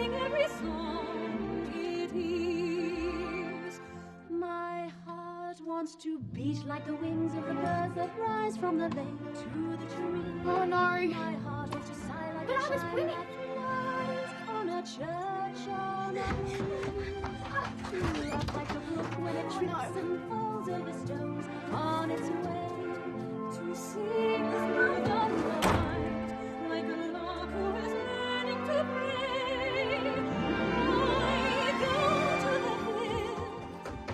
sing every song it hears. My heart wants to beat like the wings of the birds that rise from the lake to the tree. Oh no! My heart wants to sigh like But I was winning. on a church on a rough like a brook when it trips and falls over stones on its way to sing through the night like a lark who is learning to pray. I go to the hill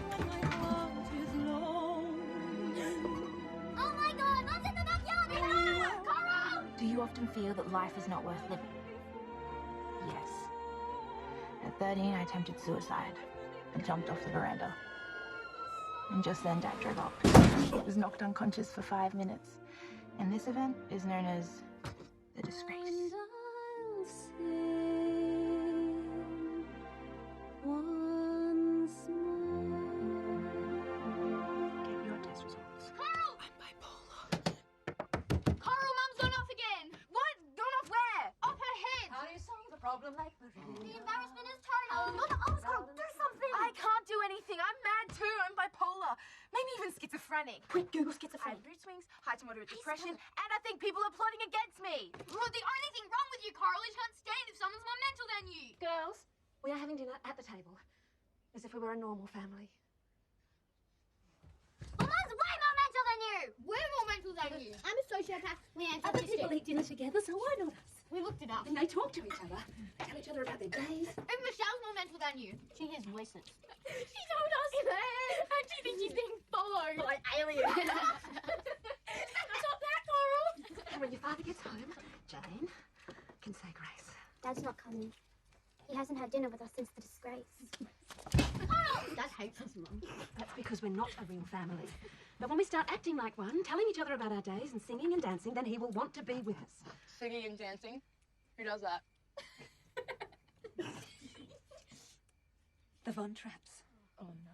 when my heart is lonely. Oh my God! Mom's in the backyard! Coral! Do you often feel that life is not worth living? Yes. At 13, I attempted suicide and jumped off the veranda. And just then, Dad drove up. He was knocked unconscious for 5 minutes. And this event is known as the disgrace. And I'll sing once more. Get your test results. Coral! I'm bipolar. Coral, Mum's gone off again! What? Gone off where? Off her head! How do you solve the problem like The embarrassment is total! You're the oldest, Coral! Do something! I can't do anything. I'm mad too. I'm bipolar. Maybe even schizophrenic. Quick, Google I have schizophrenia. mood swings, high to moderate depression, and I think people are plotting against me. Well, the only thing wrong with you, Coral, is you can't stand if someone's more mental than you. Girls, we are having dinner at the table, as if we were a normal family. Well, Mum's way more mental than you. We're more mental than you. I'm a sociopath. Leanne's Other people eat dinner together, so why not us? We looked it up. And they talk to each other, tell each other about their days. Even Michelle's more mental than you. She hears voices. She told us. And she thinks she's being followed. Like aliens. Stop that, Coral. And when your father gets home, Jane can say grace. Dad's not coming. He hasn't had dinner with us since the disgrace. Dad hates us, Mum. That's because we're not a real family. But when we start acting like one, telling each other about our days and singing and dancing, then he will want to be with us. Singing and dancing? Who does that? The Von Trapps. Oh no.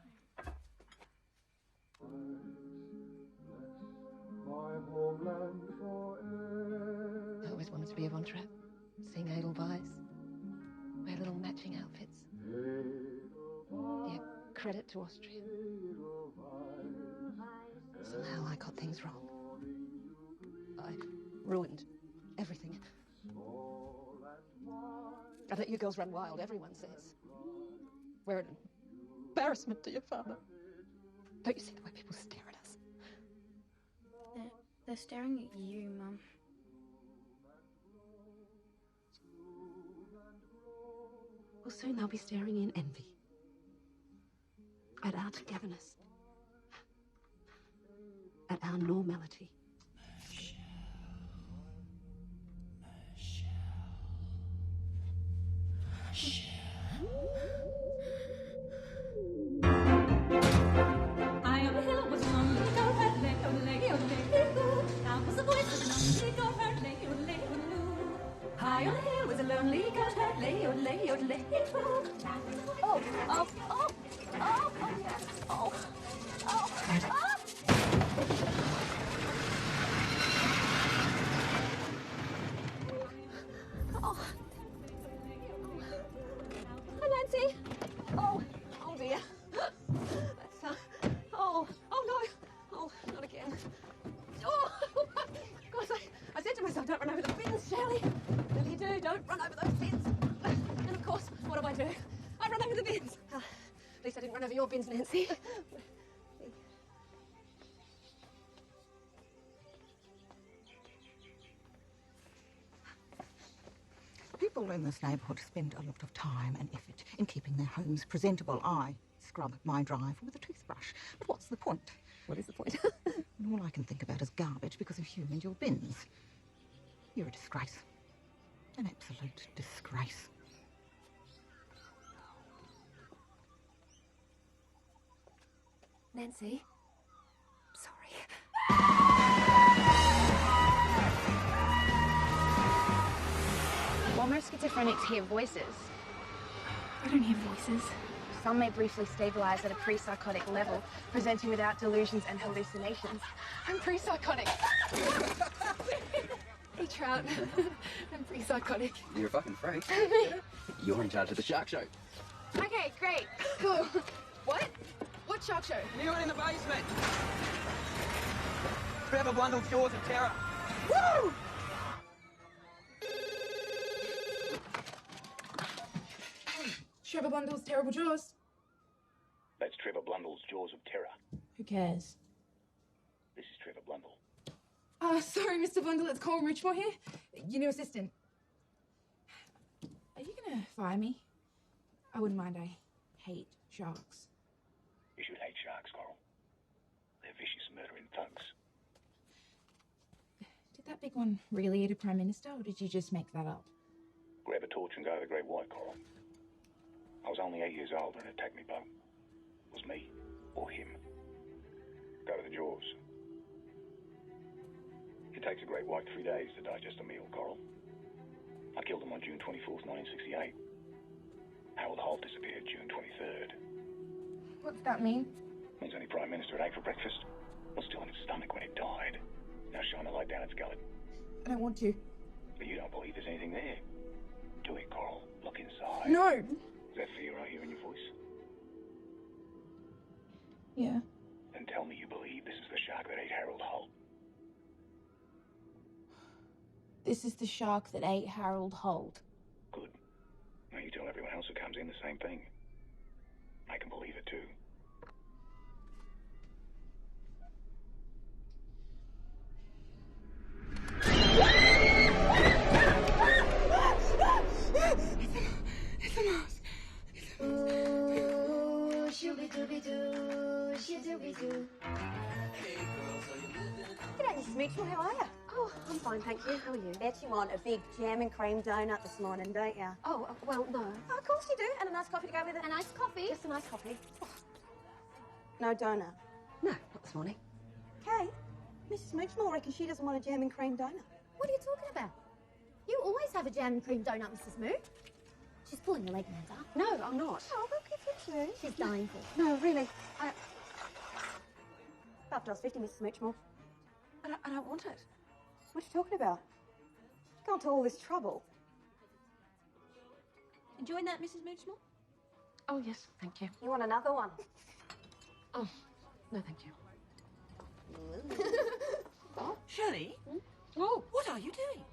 I always wanted to be a Von Trapp. Sing Edelweiss. Wear little matching outfits. Be a credit to Austria. Somehow I got things wrong. I ruined everything. I let you girls run wild, everyone says. We're an embarrassment to your father. Don't you see the way people stare at us? They're staring at you, Mum. Well, soon they'll be staring in envy at our togetherness, at our normality. I am a hill was long ago, her lay, oh lay, oh lay, now was the voice of an lonely girl, her lay, oh lay, oh. High on a hill was a lonely girl, her lay, oh lay, oh lay, oh. Oh, oh, oh, oh, oh, oh, oh. Oh. Hi, Nancy. Oh, oh dear. That's, oh no. Oh, not again. Oh, God, I said to myself, don't run over the bins, Shirley. Really do, don't run over those bins. And of course, what do? I run over the bins. At least I didn't run over your bins, Nancy. People in this neighbourhood spend a lot of time and effort in keeping their homes presentable. I scrub my drive with a toothbrush. But what's the point? What is the point? And all I can think about is garbage because of you and your bins. You're a disgrace. An absolute disgrace. Nancy, sorry. While most schizophrenics hear voices, I don't hear voices. Some may briefly stabilise at a pre-psychotic level, presenting without delusions and hallucinations. I'm pre-psychotic. Hey, Trout. I'm pretty psychotic. You're a fucking freak. You're in charge of the shark show. Okay, great. Cool. What? What shark show? New one in the basement. Trevor Blundell's Jaws of Terror. Woo! Trevor Blundell's Terrible Jaws. That's Trevor Blundell's Jaws of Terror. Who cares? This is Trevor Blundell. Sorry, Mr. Blundell, it's Cole Richmore here. Your new assistant. Are you gonna fire me? I wouldn't mind, I hate sharks. You should hate sharks, Coral. They're vicious, murdering thugs. Did that big one really eat a prime minister, or did you just make that up? Grab a torch and go to the Great White, Coral. I was only 8 years old when it attacked me boat. It was me or him. Go to the Jaws. It takes a great white 3 days to digest a meal, Coral. I killed him on June 24th, 1968. Harold Holt disappeared June 23rd. What's that mean? Means only Prime Minister had ate for breakfast. Was still in his stomach when it died. Now shine a light down its gullet. I don't want to. But you don't believe there's anything there. Do it, Coral. Look inside. No! Is that fear I hear in your voice? Yeah. Then tell me you believe this is the shark that ate Harold Holt. This is the shark that ate Harold Holt. Good. Now you tell everyone else who comes in the same thing. I can believe it too. It's a mouse. Ooh, shooby-dooby-doo, shoo-dooby-doo. G'day, Mrs. Mitchell, how are you? Oh, I'm fine, thank you. How are you? Bet you want a big jam and cream donut this morning, don't you? Oh, well, no. Oh, of course you do. And a nice coffee to go with it. A nice coffee? Just a nice coffee. Oh. No donut? No, not this morning. Kay, Mrs. Mitchell reckons she doesn't want a jam and cream donut. What are you talking about? You always have a jam and cream donut, Mrs. Moo. She's pulling your leg, Manta. No, I'm not. Oh, look, if you do. She's dying for it. No, really. $5.50, Mrs. Mitchell. I don't want it. What are you talking about? Gone to all this trouble. Enjoying that, Mrs. Mitchell? Oh, yes, thank you. You want another one? Oh, no, thank you. Shirley? Oh, What are you doing?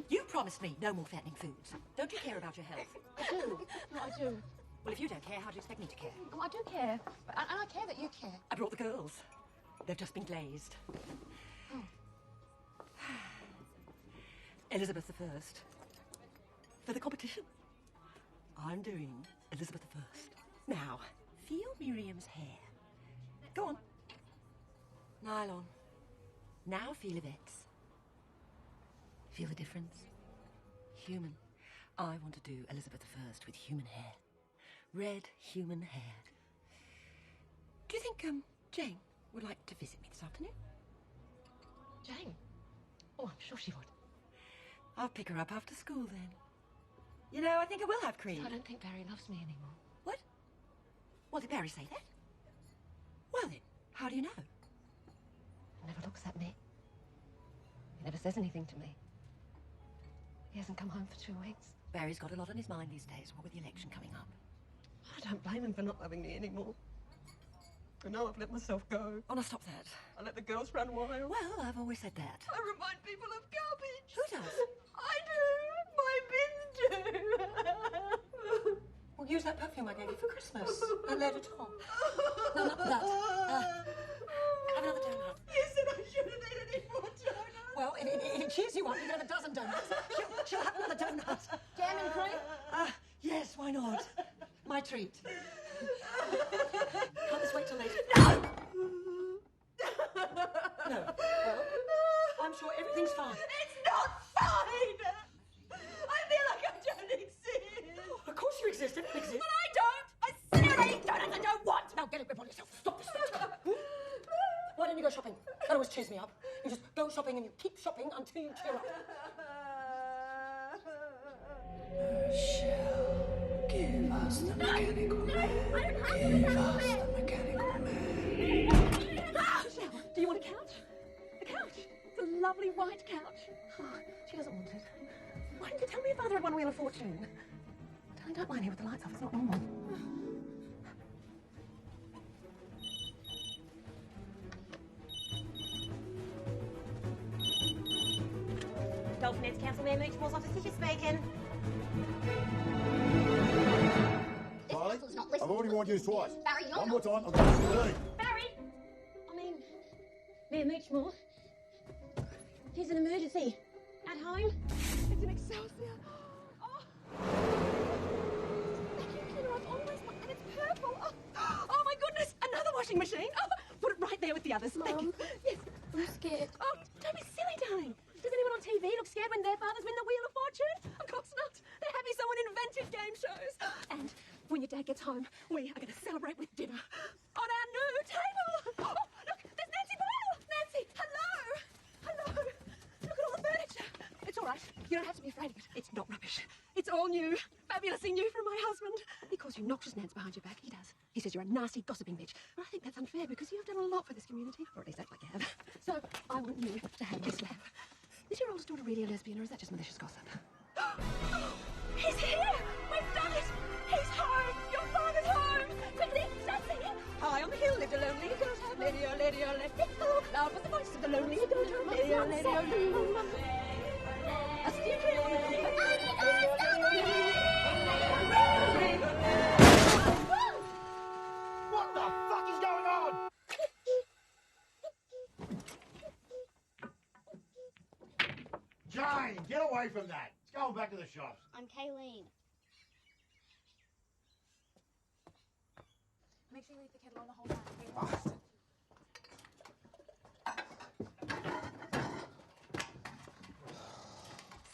You promised me no more fattening foods. Don't you care about your health? I do. No, I do. Well, if you don't care, how do you expect me to care? Oh, I do care. And I care that you care. I brought the girls. They've just been glazed. Elizabeth I. For the competition, I'm doing Elizabeth I. Now, feel Miriam's hair. Go on. Nylon. Now feel Yvette's. Feel the difference? Human. I want to do Elizabeth I with human hair. Red human hair. Do you think, Jane would like to visit me this afternoon? Jane? Oh, I'm sure she would. I'll pick her up after school then. You know, I think I will have cream. I don't think Barry loves me anymore. What? Well, did Barry say that? Well then, how do you know? He never looks at me. He never says anything to me. He hasn't come home for 2 weeks. Barry's got a lot on his mind these days, what with the election coming up. I don't blame him for not loving me anymore. I know I've let myself go. Oh, now stop that. I let the girls run wild. Well, I've always said that. I remind people of garbage. Who does? I do. My bins do. Well, use that perfume I gave you for Christmas. I laid it on. No, not that. Have another donut. You said I shouldn't eat any more donuts. Well, if it cheers you up, you can have a dozen donuts. She'll have another donut. Jam and cream? Yes, why not? My treat. Can't this wait till later? No! No. Well, I'm sure everything's fine. It's not fine! I feel like I don't exist. Of course you exist. It exists. But I don't! I sit here and I eat donuts I don't want! Now get a grip on yourself. Stop this. Why don't you go shopping? That always cheers me up. You just go shopping and you keep shopping until you cheer up. Michelle, give us the mechanical man. Give us the mechanical man. Do you want a couch? A couch? It's a lovely white couch. Oh, she doesn't want it. Why didn't you tell me your father had won Wheel of Fortune? Darling, don't lie in here with the lights off. It's not normal. Dolphin Heads Council Mayor Moochmore's office. This is speaking. Charlie, I've already warned you twice. Barry, you're One not- more time, I'm going to see. Barry! I mean, Mayor Moochmore. There's an emergency. At home. It's an Excelsior. Oh! Vacuum cleaner I've always wanted, and it's purple. Oh my goodness! Another washing machine. Oh, put it right there with the others. Thank you. Yes. I'm scared. Oh, don't be silly, darling. Does anyone on TV look scared when their fathers win the Wheel of Fortune? Of course not. They're happy someone invented game shows. And when your dad gets home, we are going to celebrate with dinner on our new table. Oh, look, there's Nancy Boyle. Nancy, hello. Hello. Look at all the furniture. It's all right. You don't have to be afraid of it. It's not rubbish. It's all new. Fabulously new from my husband. He calls you noxious Nance behind your back. He does. He says you're a nasty, gossiping bitch. But I think that's unfair because you've done a lot for this community. Or at least act like you have. So I want you to have this lamp. Is your oldest daughter really a lesbian, or is that just malicious gossip? He's here! We've done it! He's home! Your father's home! Quickly, start singing! High on the hill lived a lonely goat, lady, oh, lady, oh, lady, oh. Loud was the voice of the lonely goat, lady, oh, lady, oh, a steer trail on the What the fuck is going on? Jane, get away from that. It's going back to the shops. I'm Kayleen. Make sure you leave the kettle on the whole time.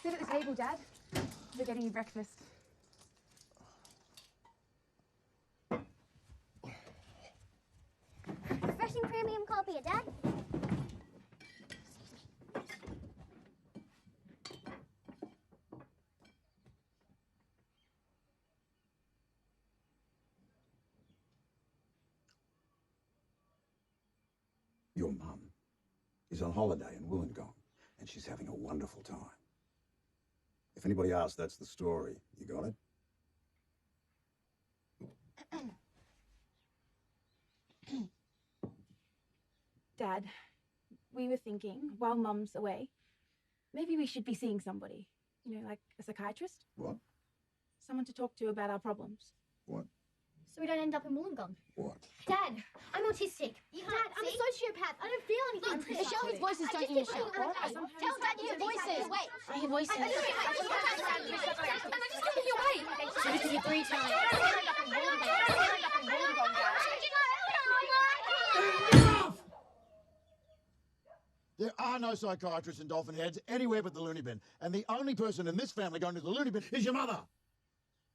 Sit at the table, Dad. We're getting you breakfast. Refreshing premium coffee, Dad. Your mum is on holiday in Wollongong, and she's having a wonderful time. If anybody asks, that's the story. You got it? Dad, we were thinking, while Mum's away, maybe we should be seeing somebody. You know, like a psychiatrist? What? Someone to talk to about our problems. What? So we don't end up in Wollongong. What? Dad, I'm autistic. You can't. Dad, I'm a sociopath. I don't feel anything. Michelle, his voices don't you shout. Tell Dad you hear voices. Wait. I hear voices. I'm just looking your way. So this is your 3 times. Enough! There are no psychiatrists in Dolphin Heads anywhere but the loony bin. And the only person in this family going to the loony bin is your mother.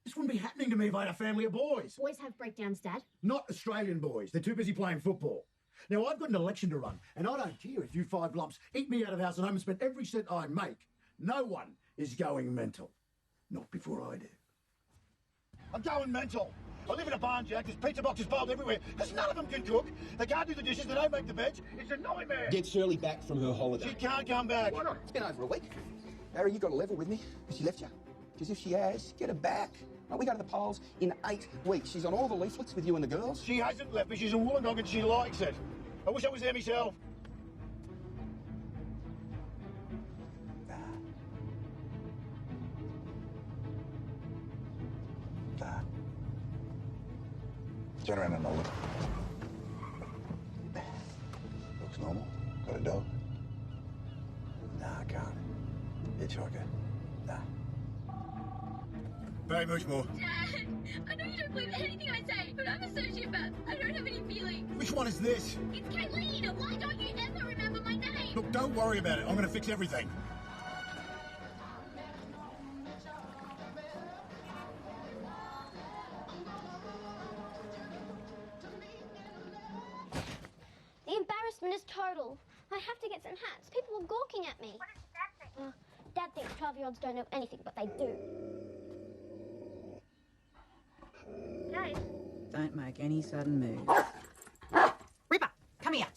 This wouldn't be happening to me if I had a family of boys. Boys have breakdowns, Dad. Not Australian boys. They're too busy playing football. Now, I've got an election to run, and I don't care if you 5 lumps eat me out of house and home and spend every cent I make. No one is going mental. Not before I do. I'm going mental. I live in a barn, Jack. There's pizza boxes piled everywhere because none of them can cook. They can't do the dishes. They don't make the beds. It's a nightmare. Get Shirley back from her holiday. She can't come back. Why not? It's been over a week. Barry, you got to level with me. Has she left you? Because if she has, get her back. Right, we go to the polls in 8 weeks. She's on all the leaflets with you and the girls. She hasn't left me. She's in Wollongong and she likes it. I wish I was there myself. Turn around and look. Looks normal. Got a dog? Nah, I can't. Hitchhiker? Nah. Barry Moochmore. Dad, I know you don't believe anything I say, but I'm a sociopath. I don't have any feelings. Which one is this? It's Kayleen. Why don't you ever remember my name? Look, don't worry about it. I'm going to fix everything. The embarrassment is total. I have to get some hats. People are gawking at me. What does Dad think? Dad thinks 12-year-olds don't know anything, but they do. Dad. Don't make any sudden moves. Ripper, come here.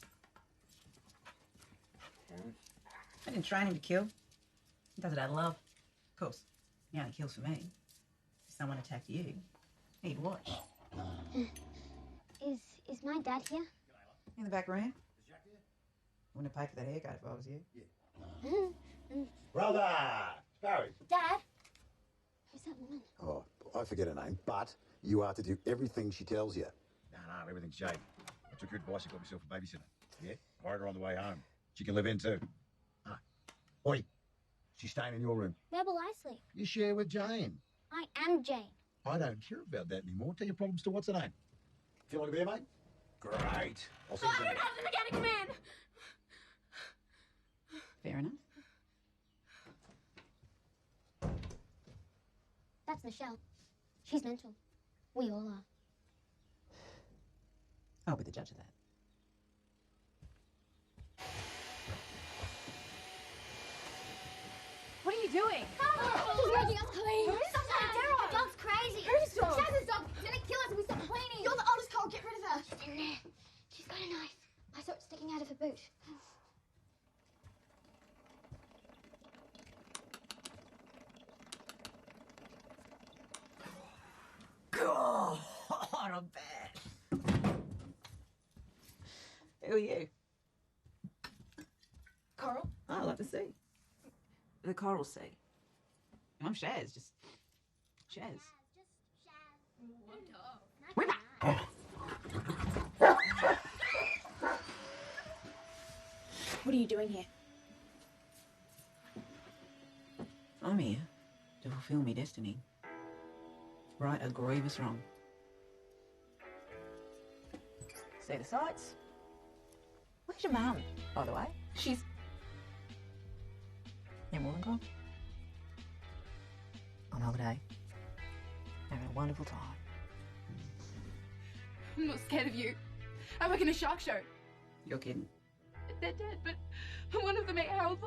I didn't training to kill. He does it out of love. Of course, he only kills for me. If someone attacked you, he'd watch. Is my dad here? In the back room. I wouldn't have paid for that haircut if I was you. Brother! Barry. Dad? Who's that woman? Oh, I forget her name, but you are to do everything she tells you. No, everything's shady. I took her advice and got myself a babysitter. Yeah? Hired her on the way home. She can live in too. Ah. Oi, she's staying in your room. Where will I sleep? You share with Jane. I am Jane. I don't care about that anymore. Tell your problems to what's her name. Feel like a beer, mate? Great. I'll see you soon. the mechanic come in! Fair enough. That's Michelle. She's mental. We all are. I'll be the judge of that. What are you doing? She's making us clean. Who's that? The dog's crazy. Whose dog? Shaz's dog. She's gonna kill us if we stop cleaning. You're the oldest Cole. Get rid of her. She's in there. She's got a knife. I saw it sticking out of her boot. God, I'm bad. Who are you? Coral? I like the sea. The Coral Sea. I'm Shaz, just Shaz. What are you doing here? I'm here to fulfill my destiny. Right a grievous wrong. See the sights? Where's your mum, by the way? She's in Wollongong. On holiday. Having a wonderful time. I'm not scared of you. I work in a shark show. You're kidding. They're dead, but one of them ate Harold.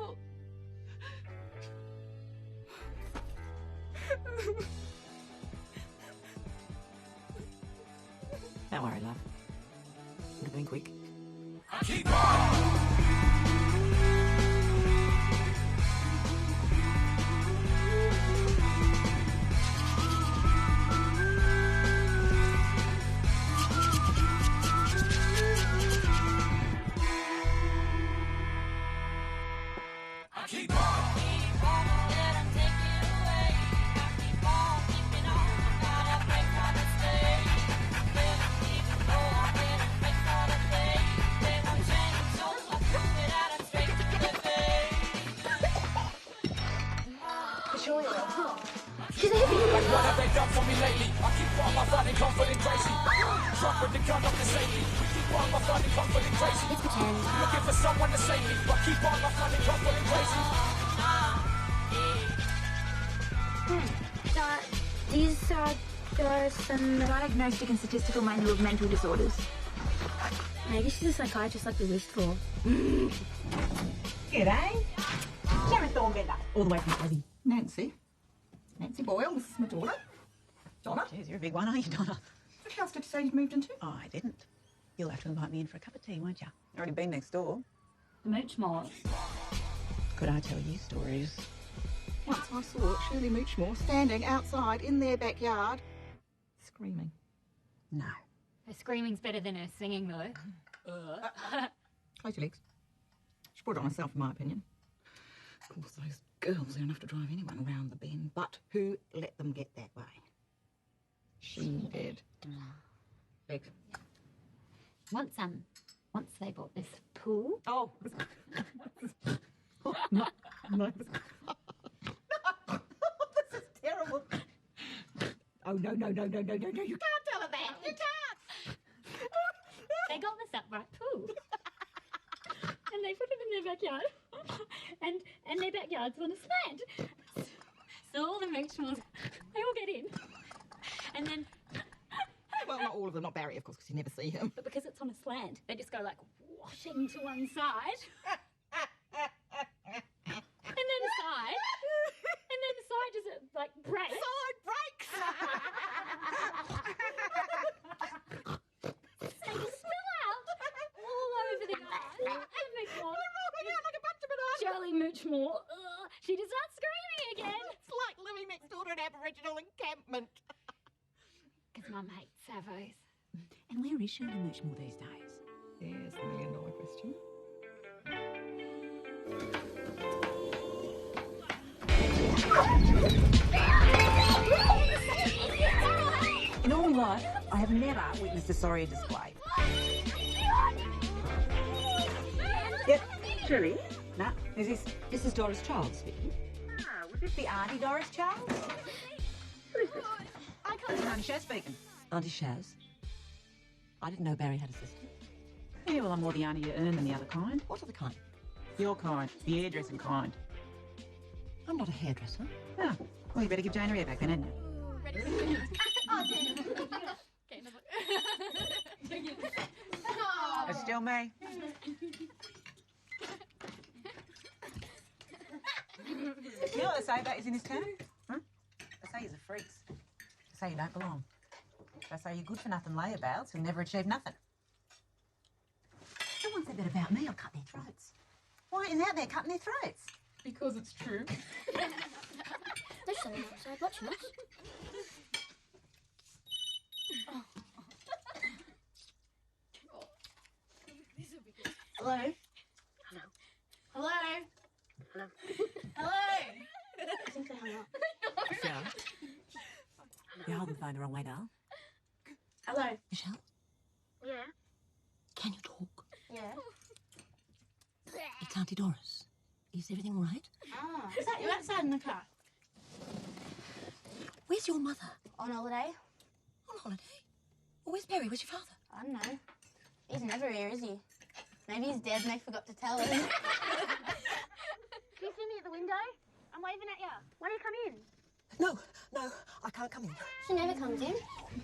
Don't worry, love. Would have been quick. Keep on! Keep on! What have they done for me lately? I keep on my finding comfort and crazy. Drunk with the gun up to save me. We keep on my finding comfort and crazy. Looking for someone to save me, but keep on my finding comfort and crazy. These are some diagnostic and statistical manual of mental disorders. Maybe she's a psychiatrist like we wished for. G'day. Sharon Thornbender. All the way from Tassie. Nancy. Nancy Boyles, my daughter. Donna. Jeez, you're a big one, aren't you, Donna? Which house did you say you'd moved into? Oh, I didn't. You'll have to invite me in for a cup of tea, won't you? Already been next door. Moochmore. Could I tell you stories? Once I saw Shirley Moochmore standing outside in their backyard, screaming. No. Her screaming's better than her singing, though. Close your legs. She brought it on herself, in my opinion. Of course, those girls are enough to drive anyone round the bend, but who let them get that way? She did. Legs. Once they bought this pool. Oh. No. This is terrible. Oh, no, you can't tell her that. You can't. They got this upright pool. And they put it in their backyard. And their backyard's on a slant. So all the Moochmores, they all get in. And then... Well, not all of them, not Barry, of course, because you never see him. But because it's on a slant, they just go like washing to one side. And then the side just like breaks. Side breaks! They just spill out all over the yard. And Moochmore. They're rolling out like a bunch of bananas. Shirley Moochmore Mum hates Savos. And where is Shirley Moochmore these days? There's the million-dollar question. In all my life, I have never witnessed a sorrier display. Yep, Shirley? Nah, who's this? This is Doris Charles speaking. Ah, would this be Auntie Doris Charles? Who is this? This is Auntie Shaz speaking. Auntie Shaz. I didn't know Barry had a sister. Yeah, well, I'm more the auntie you earn than the other kind. What other kind? Your kind. The hairdressing kind. I'm not a hairdresser. Ah, well, you better give Jane a hair back then, hadn't you? It's still me. You know what they say about you in this town? Huh? They say you're freaks. They say you don't belong. They say you're good for nothing layabouts who never achieve nothing. Someone said that about me, I'll cut their throats. Why is out there cutting their throats? Because it's true. There's someone outside watching us. Hello? Hello. Hello? Hello. Hello? I think they hung up. Sarah? You're holding the phone the wrong way, Dal. Hello? Michelle? Yeah. Can you talk? Yeah. It's Auntie Doris. Is everything all right? Ah, is that you outside in the car? Where's your mother? On holiday? On holiday? Well, where's Barry? Where's your father? I don't know. He's never here, is he? Maybe he's dead and they forgot to tell him. Do you see me at the window? I'm waving at you. Why don't you come in? No, I can't come in. She never comes in.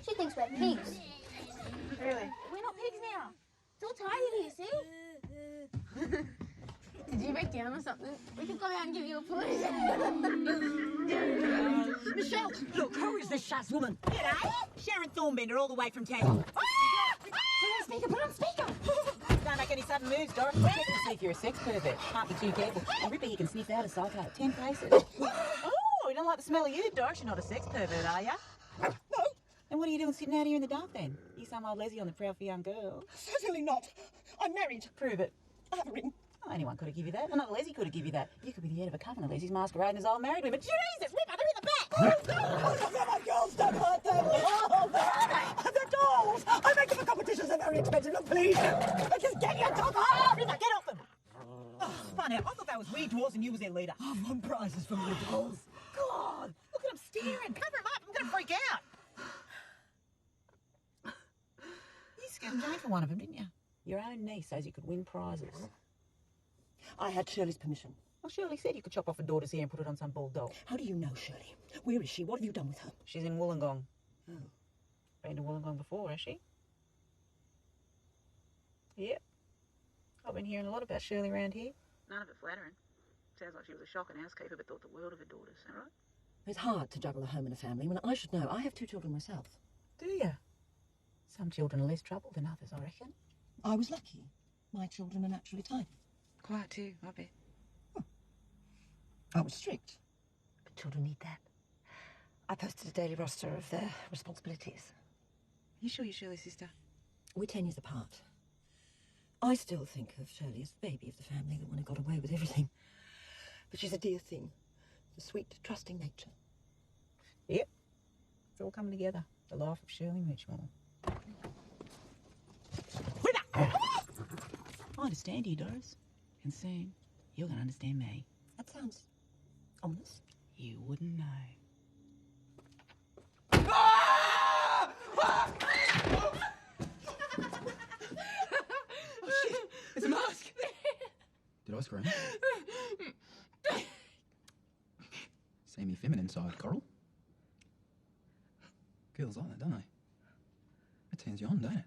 She thinks we're pigs. Really? We're not pigs now. It's all tidy here, see? Did you break down or something? We could go out and give you a push. Michelle, look, who is this Shaz woman? G'day. Sharon Thornbender, all the way from town. Put on speaker. Don't make any sudden moves, Doris. We'll check to see if you're a sex pervert. Can't be too careful. And Ripper, he can sniff out a psycho at 10 paces. Oh, you don't like the smell of you, Doris? You're not a sex pervert, are you? No. And what are you doing sitting out here in the dark then? You some old leslie on the prowl for young girl. Certainly not. I'm married. Prove it. I have a ring. Oh, anyone could have given you that. Another leslie could have given you that. You could be the head of a coven of lesbies masquerading as old married women. Jesus, Ripper, they're in the back! Oh, my girls, don't hurt them. Oh, they're dolls. I make them for competitions. They're very expensive. Look, please. Just get your dog off. Ripper, get off them! Oh, funny, I thought that was weird dwarves and you was their leader. I've won prizes from the dolls. God, look at them staring. Cover them up. I'm going to freak out. You scared Jane for one of them, didn't you? Your own niece says you could win prizes. I had Shirley's permission. Well, Shirley said you could chop off a daughter's hair and put it on some bald doll. How do you know Shirley? Where is she? What have you done with her? She's in Wollongong. Oh. Been to Wollongong before, has she? Yep. I've been hearing a lot about Shirley around here. None of it flattering. Sounds like she was a shocking housekeeper but thought the world of her daughters, is that right? It's hard to juggle a home and a family when I should know. I have 2 children myself. Do you? Some children are less trouble than others, I reckon. I was lucky. My children are naturally tidy. Quiet too, I bet. I was strict. But children need that. I posted a daily roster of their responsibilities. You sure you're Shirley's sister? We're 10 years apart. I still think of Shirley as the baby of the family, the one who got away with everything. But she's a dear thing. The sweet, trusting nature. Yep. It's all coming together. The life of Shirley Moochmore. I understand you, Doris. And soon, you're going to understand me. That sounds ominous. You wouldn't know. Oh, shit. It's a mask. Did I scream? Semi-feminine side, Coral. Girls like that, don't they? It turns you on, don't it?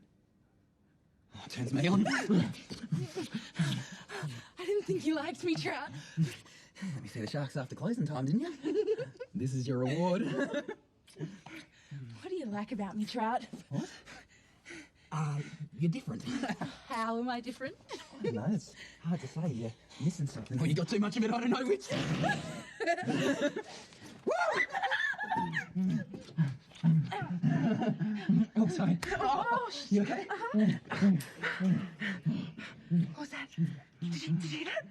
Oh, it turns me on. I didn't think you liked me, Trout. Let me see the sharks after closing time, didn't you? This is your reward. What do you like about me, Trout? What? You're different. How am I different? I don't know, it's hard to say. You're missing something. Or you got too much of it, I don't know which. Oh, sorry. Oh, You okay? What was that? Did you hear that?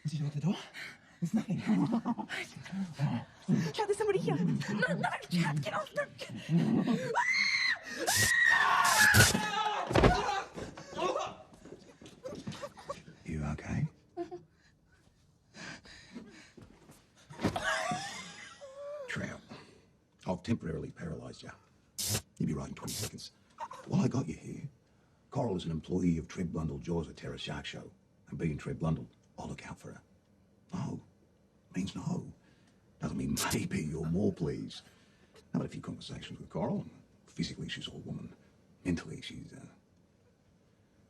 Did you lock the door? There's nothing. Chad, there's somebody here. No, Chad, get off. No. You okay? Trout, I've temporarily paralysed you. You'll be right in 20 seconds. While I got you here, Coral is an employee of Trev Blundell Jaws at Terra Shark Show, and being Trev Blundell, I'll look out for her. No means no. Doesn't mean maybe or more, please. I've had a few conversations with Coral, and physically she's all woman. Mentally, she's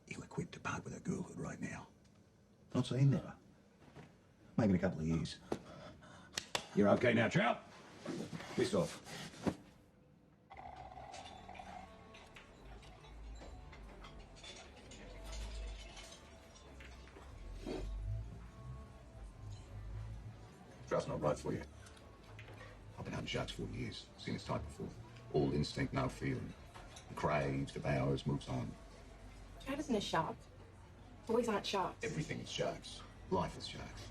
ill-equipped to part with her girlhood right now. Not saying never. Maybe in a couple of years. You're okay now, Trout? Piss off. Trout's not right for you. I've been hunting sharks 4 years, seen this type before. All instinct, no feeling. Craves, devours, moves on. Trout isn't a shark. Boys aren't sharks. Everything is sharks. Life is sharks.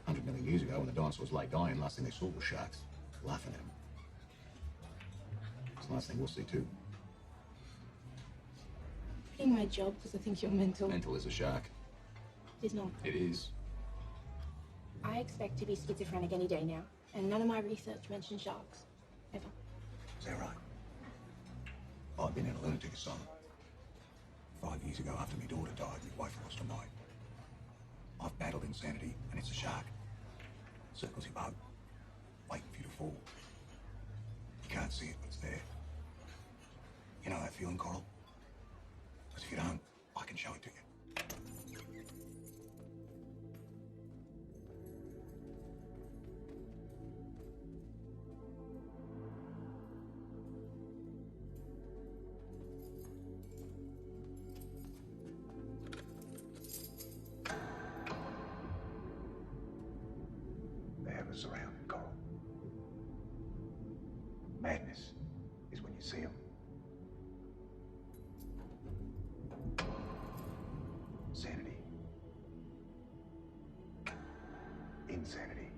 100 million years ago, when the dinosaurs lay dying, last thing they saw was sharks. Laughing at them. It's the last thing we'll see, too. Quitting my job because I think you're mental. Mental is a shark. It is not. It is. I expect to be schizophrenic any day now, and none of my research mentions sharks. Ever. Is that right? I've been in a lunatic asylum. 5 years ago, after my daughter died, my wife lost her mind. I've battled insanity, and it's a shark. Circles your boat, waiting for you to fall. You can't see it, but it's there. You know that feeling, Coral? Because if you don't, I can show it to you. Around, Coral. Madness is when you see them. Sanity. Insanity.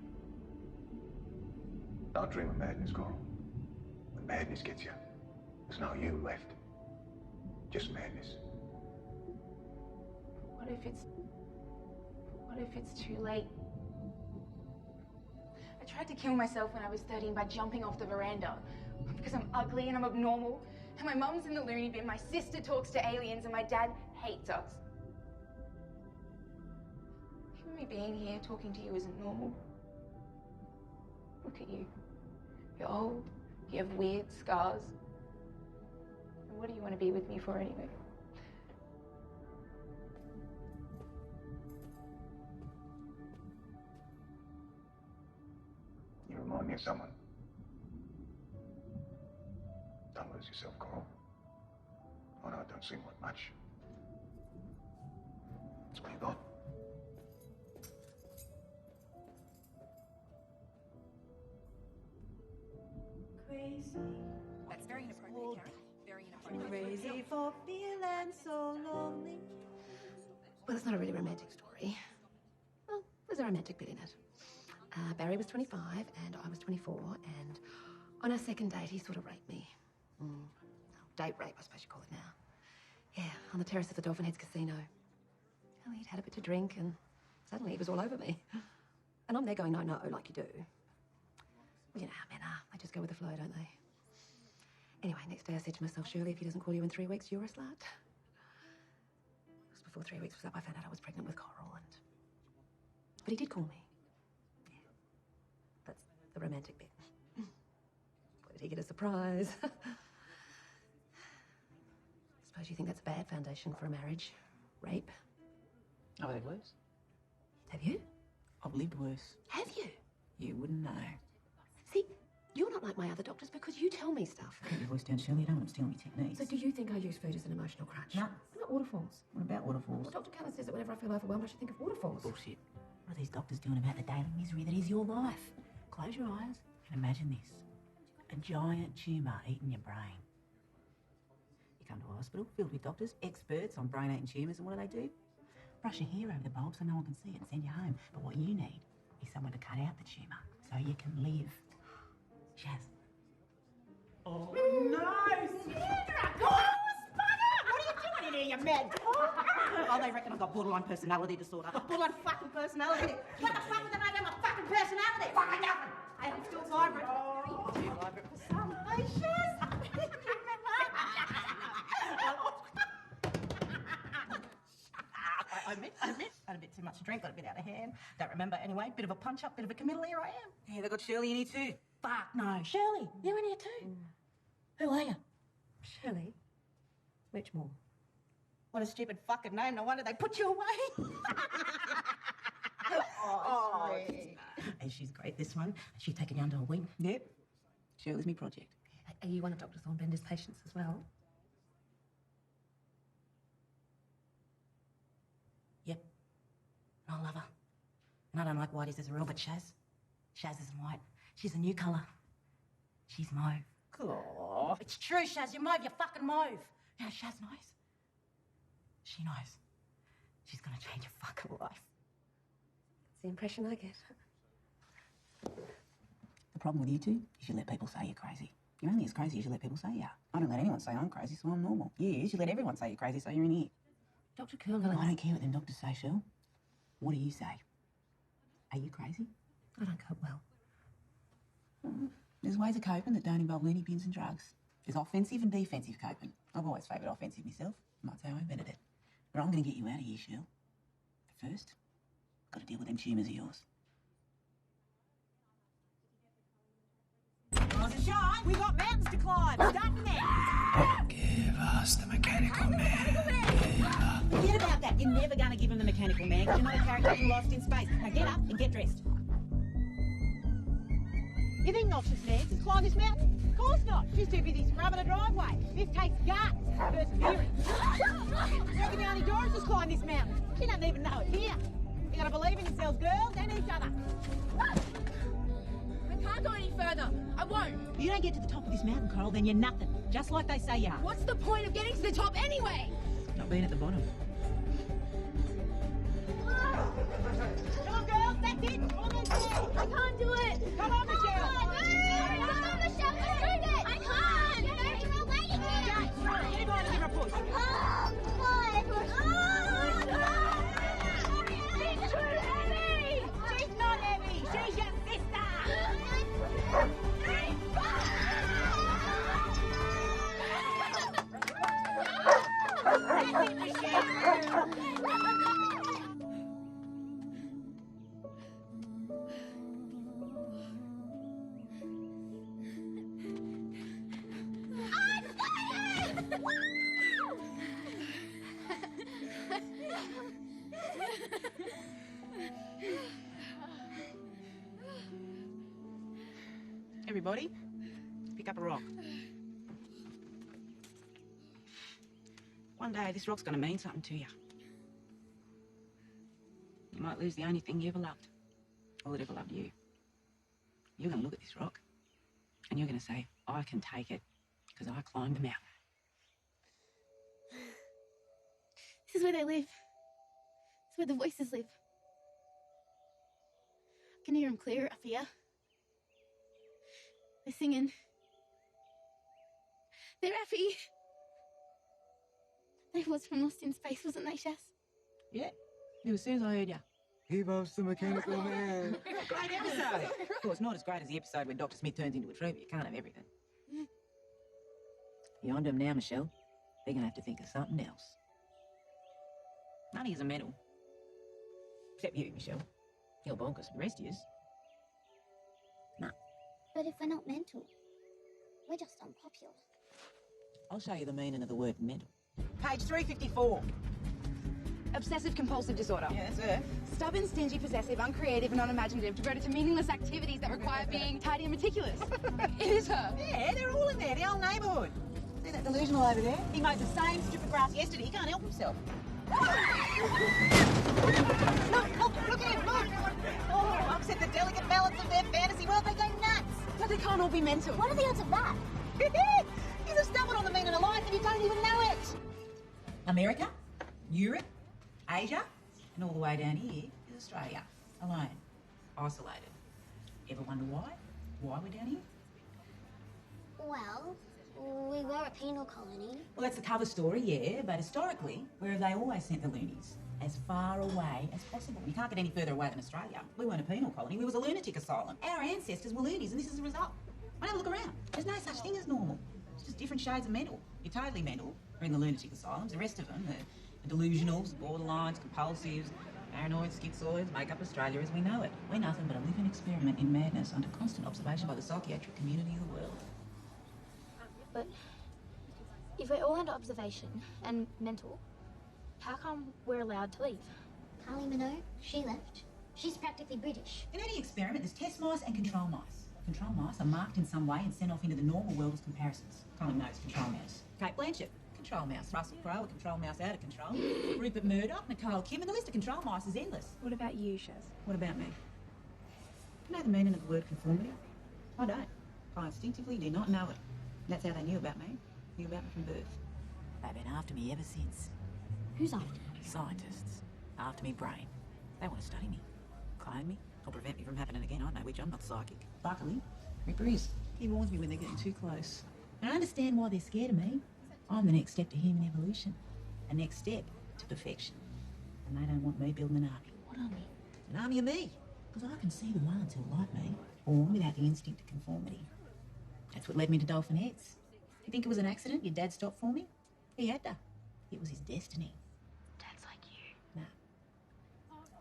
Don't dream of madness, Coral. When madness gets you, there's no you left. Just madness. What if it's too late? I tried to kill myself when I was 13 by jumping off the veranda. Because I'm ugly and I'm abnormal. And my mum's in the loony bin, my sister talks to aliens, and my dad hates us. Even me being here talking to you isn't normal. Look at you. You're old, you have weird scars. And what do you want to be with me for anyway? You remind me of someone. Don't lose yourself, Coral. I know it don't seem like much. That's what you got. Crazy. That's very inappropriate, Karen. Very inappropriate. Crazy for feeling so lonely. Well, it's not a really romantic story. Well, there's a romantic bit in it. Barry was 25 and I was 24, and on our second date, he sort of raped me. Date rape, I suppose you call it now. Yeah, on the terrace of the Dolphin Heads Casino. Well, he'd had a bit to drink, and suddenly he was all over me. And I'm there going, no, no, like you do. Well, you know how men are. They just go with the flow, don't they? Anyway, next day I said to myself, surely if he doesn't call you in 3 weeks, you're a slut. Just before 3 weeks was up, I found out I was pregnant with Coral, but he did call me. Yeah, that's the romantic bit. Boy, did he get a surprise. Suppose you think that's a bad foundation for a marriage? Rape? I've had worse. Have you? I've lived worse. Have you? You wouldn't know. See, you're not like my other doctors because you tell me stuff. Keep your voice down, Shirley. You don't want to steal my techniques. So do you think I use food as an emotional crutch? No. What about waterfalls? What about waterfalls? Well, Dr. Callan says that whenever I feel overwhelmed, I should think of waterfalls. Bullshit. What are these doctors doing about the daily misery that is your life? Close your eyes and imagine this. A giant tumour eating your brain. hospital filled with doctors, experts on brain-eating tumours, and what do? Brush your hair over the bulb so no one can see it and send you home. But what you need is someone to cut out the tumour so you can live. Shaz. Oh, nice! Sandra! God, what are you doing in here, you mad? Oh, they reckon I've got borderline personality disorder. Borderline fucking personality. What the fuck would they know about my fucking personality? Fucking nothing! Hey, I'm still vibrant. Too vibrant for some. Hey, Shaz! I admit, had a bit too much to drink, got a bit out of hand. Don't remember anyway. Bit of a punch-up, bit of a committal, here I am. Yeah, they got Shirley in here too. Fuck no. Shirley, you're in here too. Who are you? Shirley? Whichmore? What a stupid fucking name. No wonder they put you away. Sweet. Hey, she's great, this one. She's taken you under her wing. Yep. Shirley's me project. Are you one of Dr. Thornbender's patients as well? Yep. I love her. And I don't like whiteys as a rule, but Shaz isn't white. She's a new colour. She's mauve. Oh, it's true, Shaz. You're mauve. You're fucking mauve. You know, Shaz knows. She knows. She's going to change your fucking life. That's the impression I get. The problem with you two is you let people say you're crazy. You're only as crazy as you let people say you are. I don't let anyone say I'm crazy, so I'm normal. You let everyone say you're crazy, so you're in here. Dr. Curley. I don't care what them doctors say, Shirl. What do you say? Are you crazy? I don't cope well. There's ways of coping that don't involve loony bins and drugs. There's offensive and defensive coping. I've always favoured offensive myself. Might say I invented it. But I'm going to get you out of here, Shirl. But first, I've got to deal with them tumours of yours. Rise and shine, we got mountains to climb. Starting now. Give us the mechanical man. Forget about that. You're never going to give him the mechanical man because you're not a character who lost in space. Now get up and get dressed. You think Noxious Nancy can climb this mountain? Of course not. She's too busy scrubbing a driveway. This takes guts, perseverance. You reckon the only Doris has climbed this mountain? She doesn't even know it's here. You gotta believe in yourselves, girls, and each other. I can't go any further. I won't. If you don't get to the top of this mountain, Coral, then you're nothing. Just like they say you are. What's the point of getting to the top anyway? Not being at the bottom. Come on, girls, that's it. Almost there. I can't do it. Come on, Michelle. No, Michelle, let's do this. I can't. You're waiting here. Get him on and give her a push. She's too heavy. She's not heavy. She's your sister. That's it, Michelle. Everybody, pick up a rock. One day, this rock's going to mean something to you. You might lose the only thing you ever loved, or that ever loved you. You're going to look at this rock, and you're going to say, I can take it, because I climbed the mountain. This is where they live. This is where the voices live. I can hear them clear up here. They're singing. They're happy. They was from Lost in Space, wasn't they, Shaz? Yeah, it was as soon as I heard you. Give us the mechanical man. Great episode. Of course, not as great as the episode where Dr. Smith turns into a tree, but you can't have everything. You're onto them now, Michelle. They're going to have to think of something else. None of you's a mental. Except you, Michelle. You're bonkers. The rest of yous. No. But if we're not mental, we're just unpopular. I'll show you the meaning of the word mental. Page 354. Obsessive-compulsive disorder. Yes, sir. Stubborn, stingy, possessive, uncreative, and unimaginative, devoted to meaningless activities that require being tidy and meticulous. It is her. Yeah, they're all in there, the whole neighbourhood. See that delusional over there? He mowed the same strip of grass yesterday. He can't help himself. Look at him, look! Oh, upset the delicate balance of their fantasy world. They go nuts. But they can't all be mental. What are the odds of that? He's a stubborn on the meaning of life and you don't even know it. America, Europe, Asia, and all the way down here is Australia. Alone. Isolated. Ever wonder why? Why we're down here? Well, we were a penal colony. Well, that's the cover story, yeah, but historically, where have they always sent the loonies? As far away as possible. You can't get any further away than Australia. We weren't a penal colony, we was a lunatic asylum. Our ancestors were loonies, and this is the result. Why don't look around? There's no such thing as normal. It's just different shades of mental. You're totally mental. We're in the lunatic asylums. The rest of them, the delusionals, the borderlines, compulsives, paranoids, schizoids, make up Australia as we know it. We're nothing but a living experiment in madness under constant observation by the psychiatric community of the world. But if we're all under observation and mental, how come we're allowed to leave? Carly Minogue, she left. She's practically British. In any experiment, there's test mice and control mice. Control mice are marked in some way and sent off into the normal world as comparisons. Colin Minogue's control mouse. Kate Blanchett, control mouse. Russell Crowe, a control mouse out of control. Rupert Murdoch, Nicole Kim, and the list of control mice is endless. What about you, Shaz? What about me? You know the meaning of the word conformity? I don't. I instinctively do not know it. That's how they knew about me. Knew about me from birth. They've been after me ever since. Who's after me? Scientists. After me brain. They want to study me. Clone me. Or prevent me from happening again. I know which. I'm not psychic. Luckily, Ripper is. He warns me when they're getting too close. And I understand why they're scared of me. I'm the next step to human evolution. A next step to perfection. And they don't want me building an army. What army? An army of me. Because I can see the ones who like me. Born without the instinct of conformity. That's what led me to Dolphin Heads. You think it was an accident your dad stopped for me? He had to. It was his destiny. Dad's like you. No.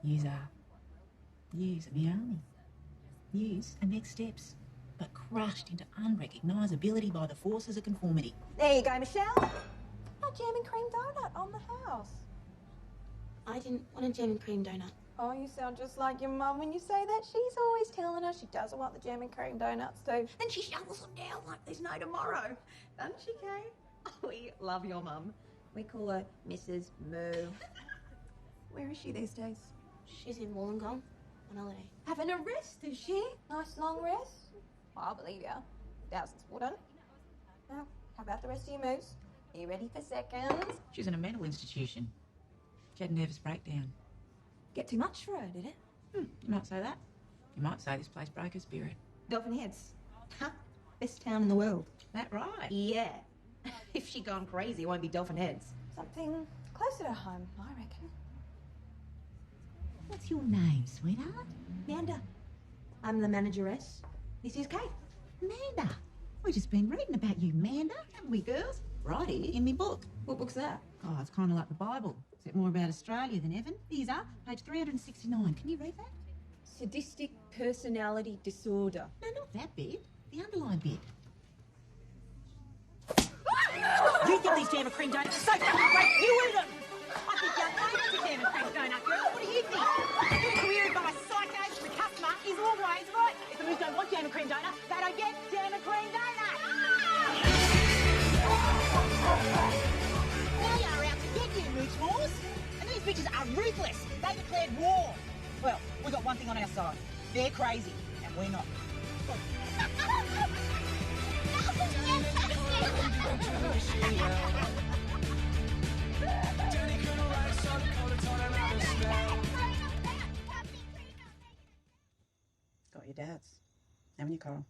Yous are. Yous are my army. Yous are next steps, but crushed into unrecognisability by the forces of conformity. There you go, Michelle. A jam and cream donut on the house. I didn't want a jam and cream donut. Oh, you sound just like your mum when you say that. She's always telling us she doesn't want the jam and cream donuts too. Then she shovels them down like there's no tomorrow. Doesn't she, Kate? Oh, we love your mum. We call her Mrs. Moo. Where is she these days? She's in Wollongong on holiday. Having a rest, is she? Nice long rest? I'll believe you. Thousands wouldn't. Now, how about the rest of your moves? Are you ready for seconds? She's in a mental institution. She had a nervous breakdown. Get too much for her, did it? You might say that. You might say this place broke her spirit. Dolphin Heads. Huh? Best town in the world. That right? Yeah. If she gone crazy, it won't be Dolphin Heads. Something closer to home, I reckon. What's your name, sweetheart? Manda. I'm the manageress. This is Kate. Manda. We've just been reading about you, Manda, haven't we, girls? Right here in me book. What book's that? Oh, it's kind of like the Bible, except more about Australia than Evan. Here's up, page 369. Can you read that? Sadistic personality disorder. No, not that bit. The underlined bit. You think these jam and cream donuts are so fucking great? You eat them! I think you're famous a jam and cream donut, girl. What do you think? Getting queried by psychos, the customer is always right. If the moves don't want jam and cream donut, they don't get jam and cream donut. They are out to get you, mooch wars. And these bitches are ruthless. They declared war. Well, we got one thing on our side. They're crazy, and we're not. Got your dad's. Haven't you, Coral?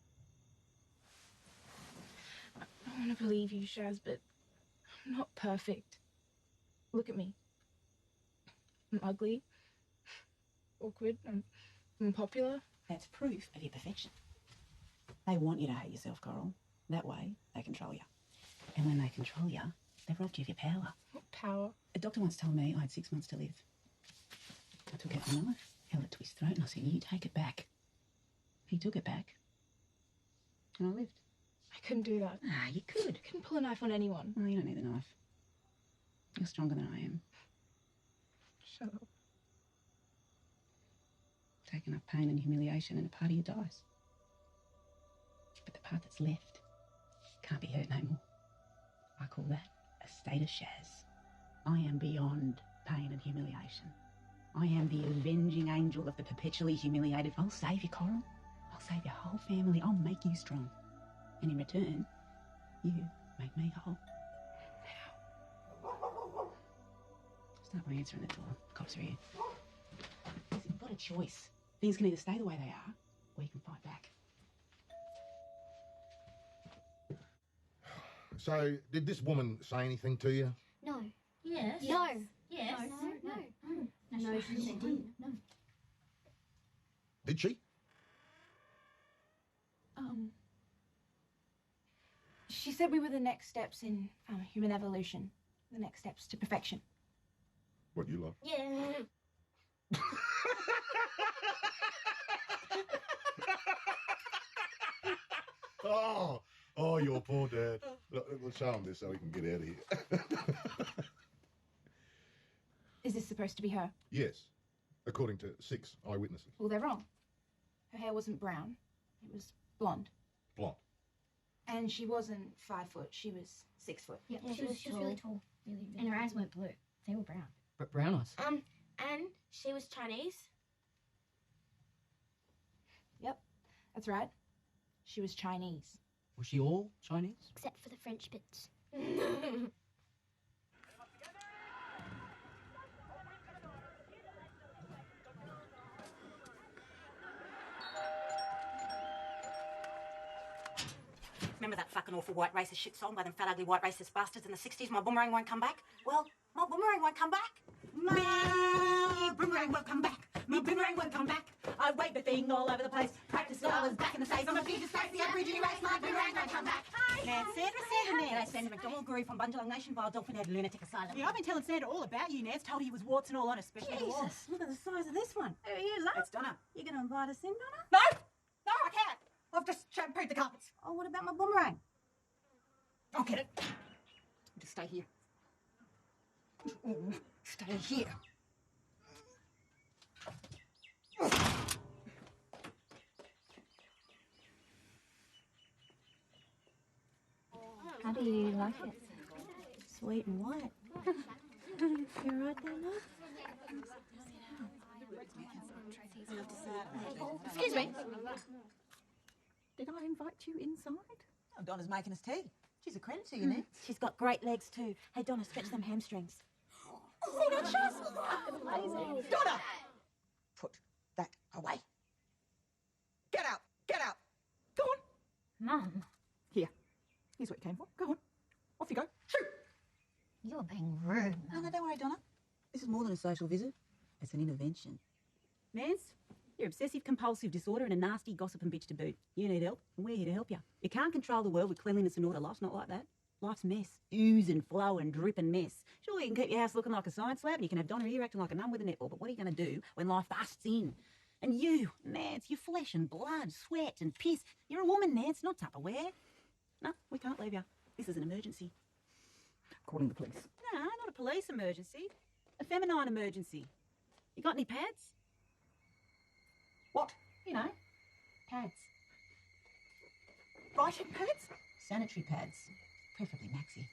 I don't want to believe you, Shaz, but I'm not perfect. Look at me. I'm ugly, awkward, I'm unpopular. That's proof of your perfection. They want you to hate yourself, Coral. That way, they control you. And when they control you, they've robbed you of your power. What power? A doctor once told me I had 6 months to live. I took out a knife, held it to his throat, and I said, you take it back. He took it back. And I lived. I couldn't do that. Ah, you could. I couldn't pull a knife on anyone. No, you don't need the knife. You're stronger than I am. Shut up. Take enough pain and humiliation and a part of you dies. But the part that's left can't be hurt no more. I call that a state of Shaz. I am beyond pain and humiliation. I am the avenging angel of the perpetually humiliated. I'll save you, Coral. I'll save your whole family. I'll make you strong. And in return, you make me whole. Not by answering the door. The cops are here. Listen, you've got a choice. Things can either stay the way they are, or you can fight back. So, did this woman say anything to you? No. Yes. No. Yes. No, she didn't. No. Did she? She said we were the next steps in human evolution. The next steps to perfection. What, you like? Yeah. Oh, your poor dad. Let's show him this so he can get out of here. Is this supposed to be her? Yes, according to 6 eyewitnesses. Well, they're wrong. Her hair wasn't brown. It was blonde. Blonde. And she wasn't 5 foot. She was 6 foot. Yeah, she was really tall. Really, and her eyes weren't blue. They were brown. But brown eyes. And she was Chinese. Yep, that's right. She was Chinese. Was she all Chinese? Except for the French bits. Remember that fucking awful white racist shit song by them fat ugly white racist bastards in the 60s, My Boomerang Won't Come Back? Well, my boomerang won't come back. My boomerang won't come back. My boomerang won't come back. I wave the thing all over the place. Practice till I was back in the States. I'm a future space, the Aborigine race. My boomerang won't come back. Man, Sandra McDonald grew from Bundjalung Nation via Dolphin Head Lunatic Asylum. Yeah, I've been telling Sandra all about you, Nance. Told her you was warts and all on, especially the wall. Jesus, look at the size of this one. Who are you, love? It's Donna. You going to invite us in, Donna? No! No, I can't. I've just shampooed the carpets. Oh, what about my boomerang? I'll get it. Just stay here. Stay here. How do you like it? Sweet and white. You all right there, love? Excuse me. Did I invite you inside? Oh, Donna's making us tea. She's a credit to you, Nance. She's got great legs too. Hey, Donna, stretch them hamstrings. See that, Shaz? Donna! Put that away. Get out! Get out! Go on. Mum. Here. Here's what you came for. Go on. Off you go. Shoot! You're being rude. No, don't worry, Donna. This is more than a social visit. It's an intervention. Nance, you're obsessive-compulsive disorder and a nasty gossip and bitch to boot. You need help, and we're here to help you. You can't control the world with cleanliness and order. Life's not like that. Life's mess. Ooze and flow and drip and mess. Sure, you can keep your house looking like a science lab and you can have Donna here acting like a nun with a netball, but what are you going to do when life busts in? And you, Nance, you're flesh and blood, sweat and piss. You're a woman, Nance, not Tupperware. No, we can't leave you. This is an emergency. Calling the police. No, not a police emergency. A feminine emergency. You got any pads? What? You know, pads. Writing pads? Sanitary pads, preferably maxi.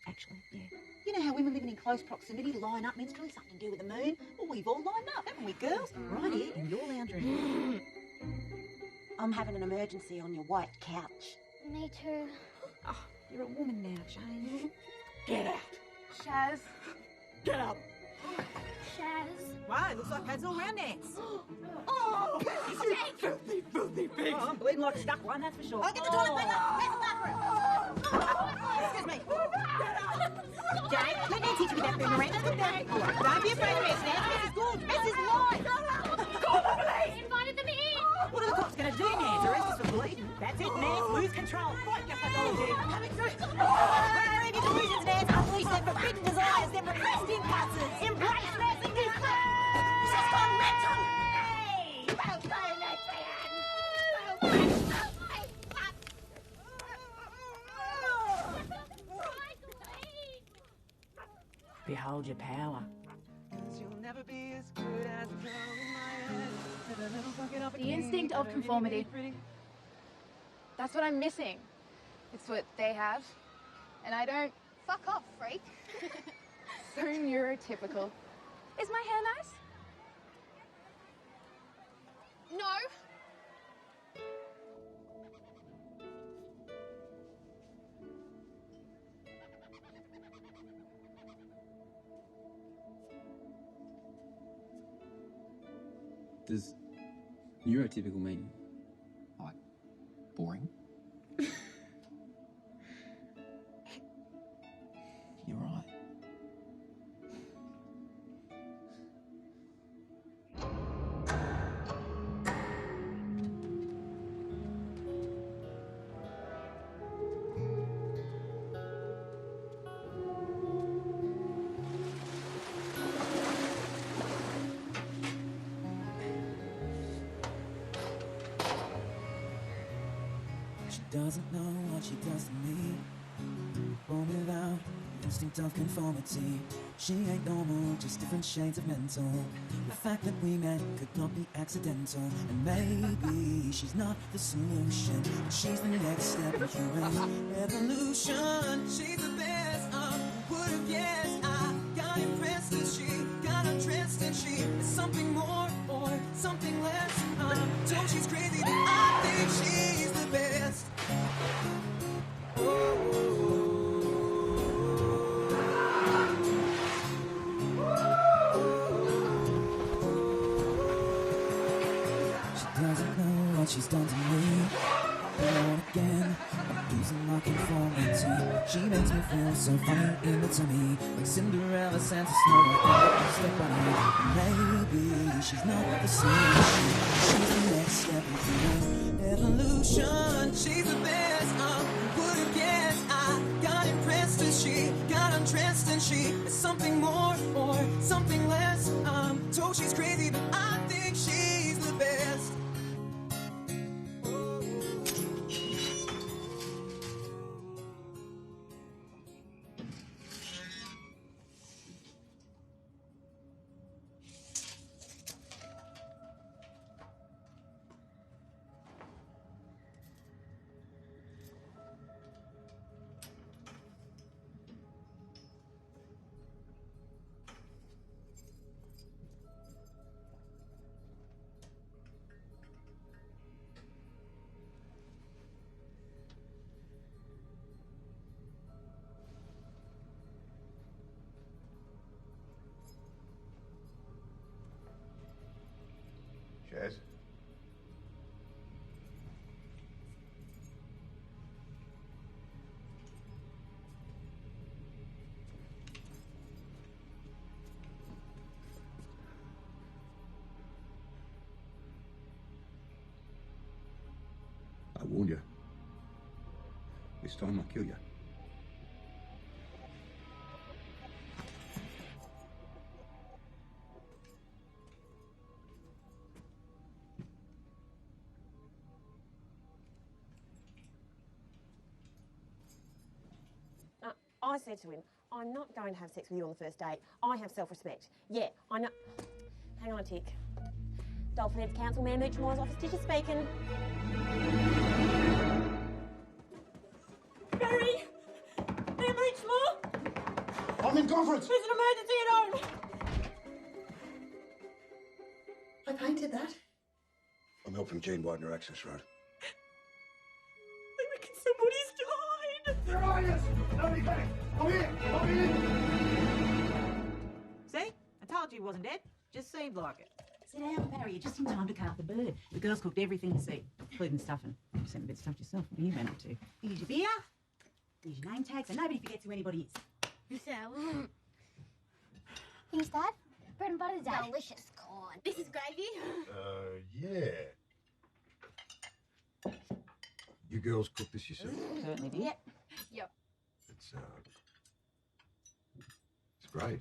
Actually, yeah. You know how women living in close proximity line up menstrually, something to do with the moon? Well, we've all lined up, haven't we, girls? Right here in your lounge room. I'm having an emergency on your white couch. Me too. Oh, you're a woman now, Jane. Get out. Shaz. Get out. Shaz. Wow, looks like pads all round, Nance. Oh, you filthy, filthy pig. Oh, I'm bleeding like a stuck one, that's for sure. I'll get the toilet paper. Where's the bathroom? Excuse me. Jane, let me teach you that boomerang. All right, don't be afraid of mess, Nance. Mess is good. Mess is life. Call the police. Invited them in. What are the cops going to do, Nance? Arrest us for bleeding? That's it, Nance. Lose control. Fight your pathology. Coming through. Where are your delusions, Nance? Unleash their forbidden desires, their repressed impulses. Embrace messing this She's gone mental. Behold your power. The instinct of conformity. That's what I'm missing. It's what they have. And I don't. Fuck off, freak. So neurotypical. Is my hair nice? No. Does neurotypical mean, like, boring? You're right. She doesn't know what she does to me. Born without the instinct of conformity. She ain't normal, just different shades of mental. The fact that we met could not be accidental. And maybe she's not the solution, but she's the next step in human evolution. She's the best of would have guessed. I got impressed and she got undressed and she is something more or something less. I'm told she's crazy, but I think she's the best. Doesn't know what she's done to me. Born again, I'm losing my conformity. She makes me feel so funny in the tummy, like Cinderella, Santa Snow, and Easter Bunny. Maybe she's not the solution. She's the next step in human evolution. She's the best. Would have guessed. I got impressed and she got undressed and she is something more or something less. I'm told she's crazy, but I think she's the best. Chaz? I warned you. This time I'll kill you. I said to him, I'm not going to have sex with you on the first date. I have self-respect. Yeah, I know. Hang on a tick. Dolphin Heads Council, Mayor Moochmore's office, teacher speaking. Barry! Mayor Moochmore! I'm in conference! There's an emergency at home! I painted that. I'm helping Jane widen her access road. I reckon somebody's died! Where are you? Nobody back! I'm here! I'm here! See? I told you he wasn't dead. Just seemed like it. Sit down, Barry. You're just in time to carve the bird. The girls cooked everything to see, including stuffing. You sent a bit stuffed yourself. What have you been up to? Here's your beer. Here's your name tag, so nobody forgets who anybody is. So, thanks, Dad. Bread and butter's Dad. Delicious corn. This is gravy. Yeah. You girls cook this yourself? Certainly did. Yep. Yep. It's great.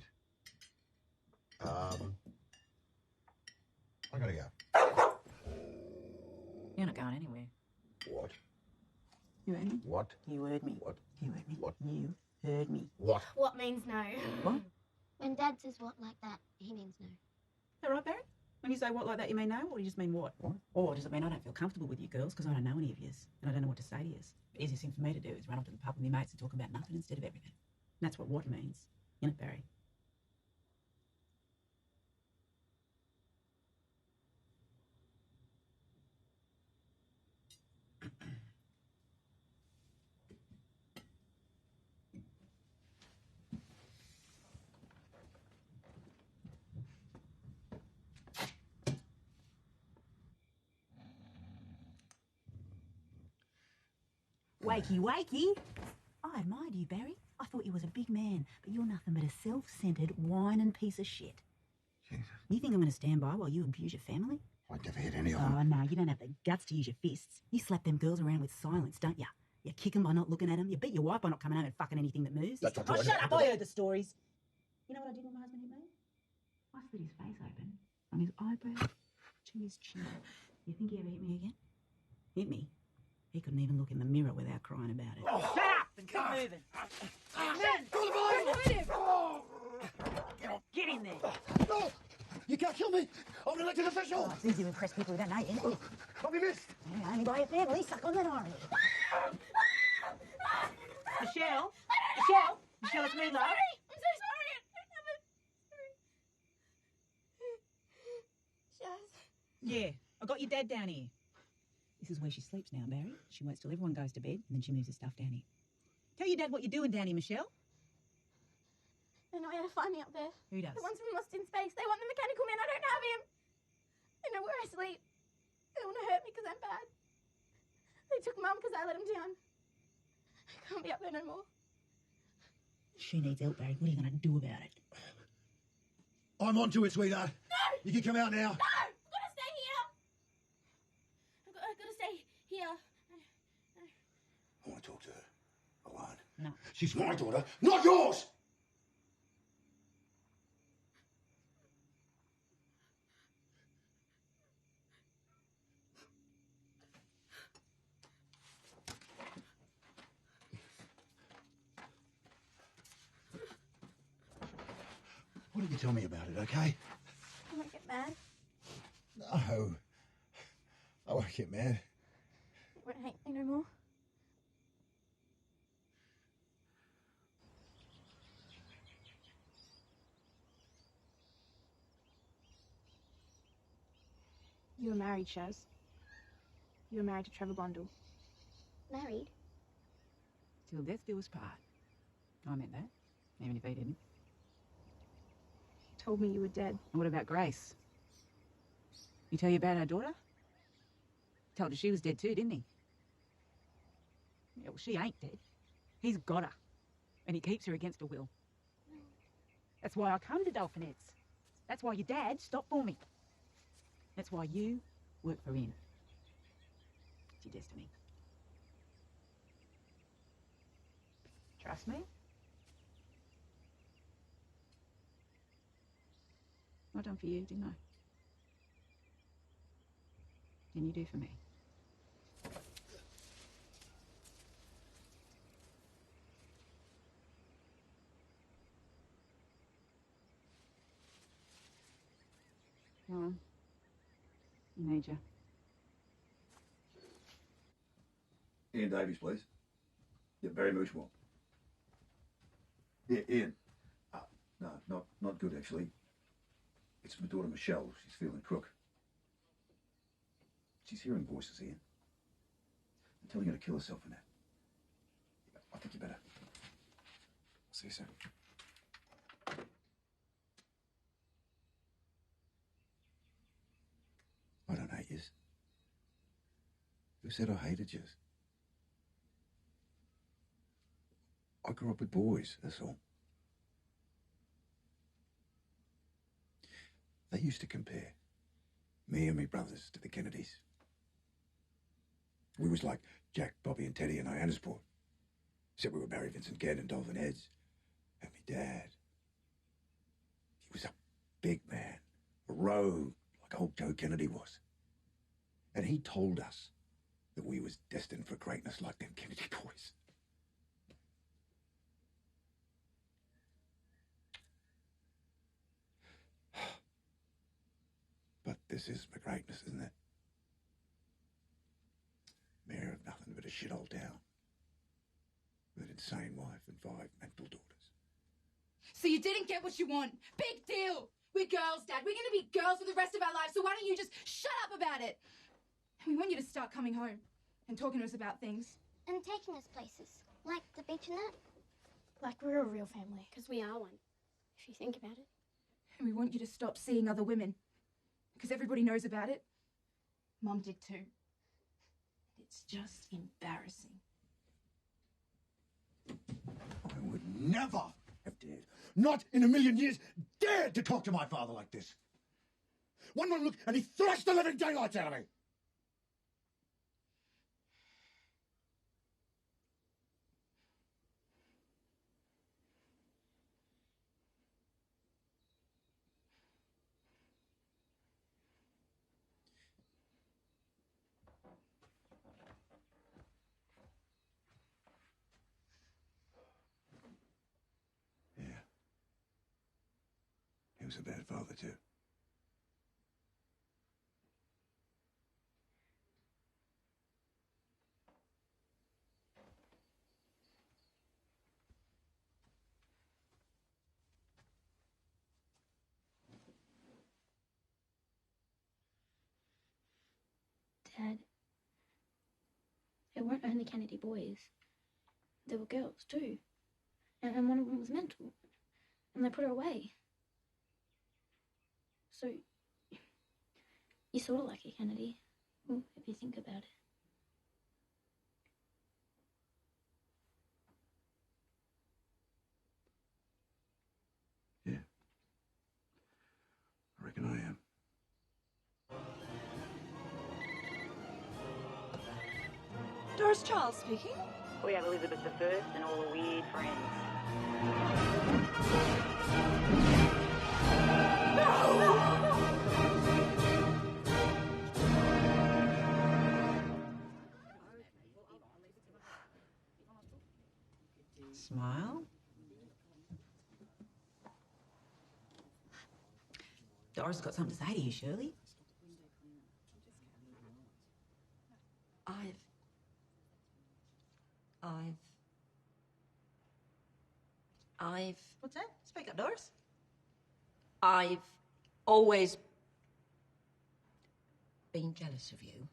I gotta go. You're not going anywhere. What? You heard me? What? You heard me. What? You heard me. What? You heard me. What? What means no? What? When Dad says what like that, he means no. Is that right, Barry? When you say what like that, you mean no, or do you just mean what? What? Or does it mean I don't feel comfortable with you girls because I don't know any of yous and I don't know what to say to yous? The easiest thing for me to do is run up to the pub with my mates and talk about nothing instead of everything. And that's what means. Isn't it, Barry? wakey. I admired you, Barry. I thought you was a big man, but you're nothing but a self-centred, whining piece of shit. Jesus. You think I'm going to stand by while you abuse your family? I'd never hit any of them. Oh, no, you don't have the guts to use your fists. You slap them girls around with silence, don't you? You kick them by not looking at them. You beat your wife by not coming home and fucking anything that moves. That's not Oh, right. shut up. I heard the stories. You know what I did when my husband hit me? I split his face open, from his eyebrow to his chin. You think he ever hit me again? Hit me? He couldn't even look in the mirror without crying about it. Oh. Shut up and keep moving. Get in there. No! You can't kill me! I'm an elected official! Oh, it's easy to impress people who don't know you. I'll be missed! Yeah, only by your family. Suck on that orange. Michelle? Michelle, it's me, love. I'm so sorry. Shaz. Yeah, I got your dad down here. This is where she sleeps now, Barry. She waits till everyone goes to bed, and then she moves her stuff down here. Tell your dad what you're doing down here, Michelle. They know how to find me up there. Who does? The ones from Lost in Space. They want the mechanical man. I don't have him. They know where I sleep. They want to hurt me because I'm bad. They took Mum because I let them down. I can't be up there no more. She needs help, Barry. What are you going to do about it? I'm onto it, sweetheart. No! You can come out now. No! I've got to stay here. I've got to stay here. I want to talk to her. Alone. No. She's my daughter, not yours! Why don't you tell me about it, okay? I won't get mad. No. I won't get mad. You won't hate me no more. You were married, Shaz. You were married to Trevor Blundell. Married? Till death do us part. I meant that, even if he didn't. He told me you were dead. And what about Grace? You tell you about our daughter? Told her she was dead too, didn't he? Yeah, well, she ain't dead. He's got her. And he keeps her against her will. That's why I come to Dolphinettes. That's why your dad stopped for me. That's why you work for him. It's your destiny. Trust me? I done for you, didn't I? Can you do for me? Go on. I need you. Ian Davies, please. Yeah, Barry Mooshmore. Yeah, Ian. No, not good, actually. It's my daughter, Michelle. She's feeling crook. She's hearing voices, Ian. I'm telling her to kill herself in that. I think you better. I'll see you soon. I don't hate yous. Who said I hated yous? I grew up with boys, that's all. They used to compare me and me brothers to the Kennedys. We was like Jack, Bobby and Teddy and Hyannisport. Except we were Barry, Vincent, Ged and Dolphin Heads. And me dad. He was a big man, a rogue, like old Joe Kennedy was. And he told us that we was destined for greatness like them Kennedy boys. But this is my greatness, isn't it? Mayor of nothing but a shithole town. With an insane wife and 5 mental daughters. So you didn't get what you want. Big deal. We're girls, Dad. We're going to be girls for the rest of our lives, so why don't you just shut up about it? We want you to start coming home and talking to us about things. And taking us places. Like the beach and that. Like we're a real family. Because we are one. If you think about it. And we want you to stop seeing other women. Because everybody knows about it. Mum did too. It's just embarrassing. never have dared, not in a million years, dared to talk to my father like this. One more look and he thrashed the living daylights out of me. He was a bad father, too. Dad, it weren't only Kennedy boys. There were girls too. And one of them was mental. And they put her away. So, you're sort of like a Kennedy, well, if you think about it. Yeah. I reckon I am. Doris Charles speaking. We have Elizabeth I and all her weird friends. Smile. Doris has got something to say to you, Shirley. What's that? Speak up, Doris. I've always been jealous of you,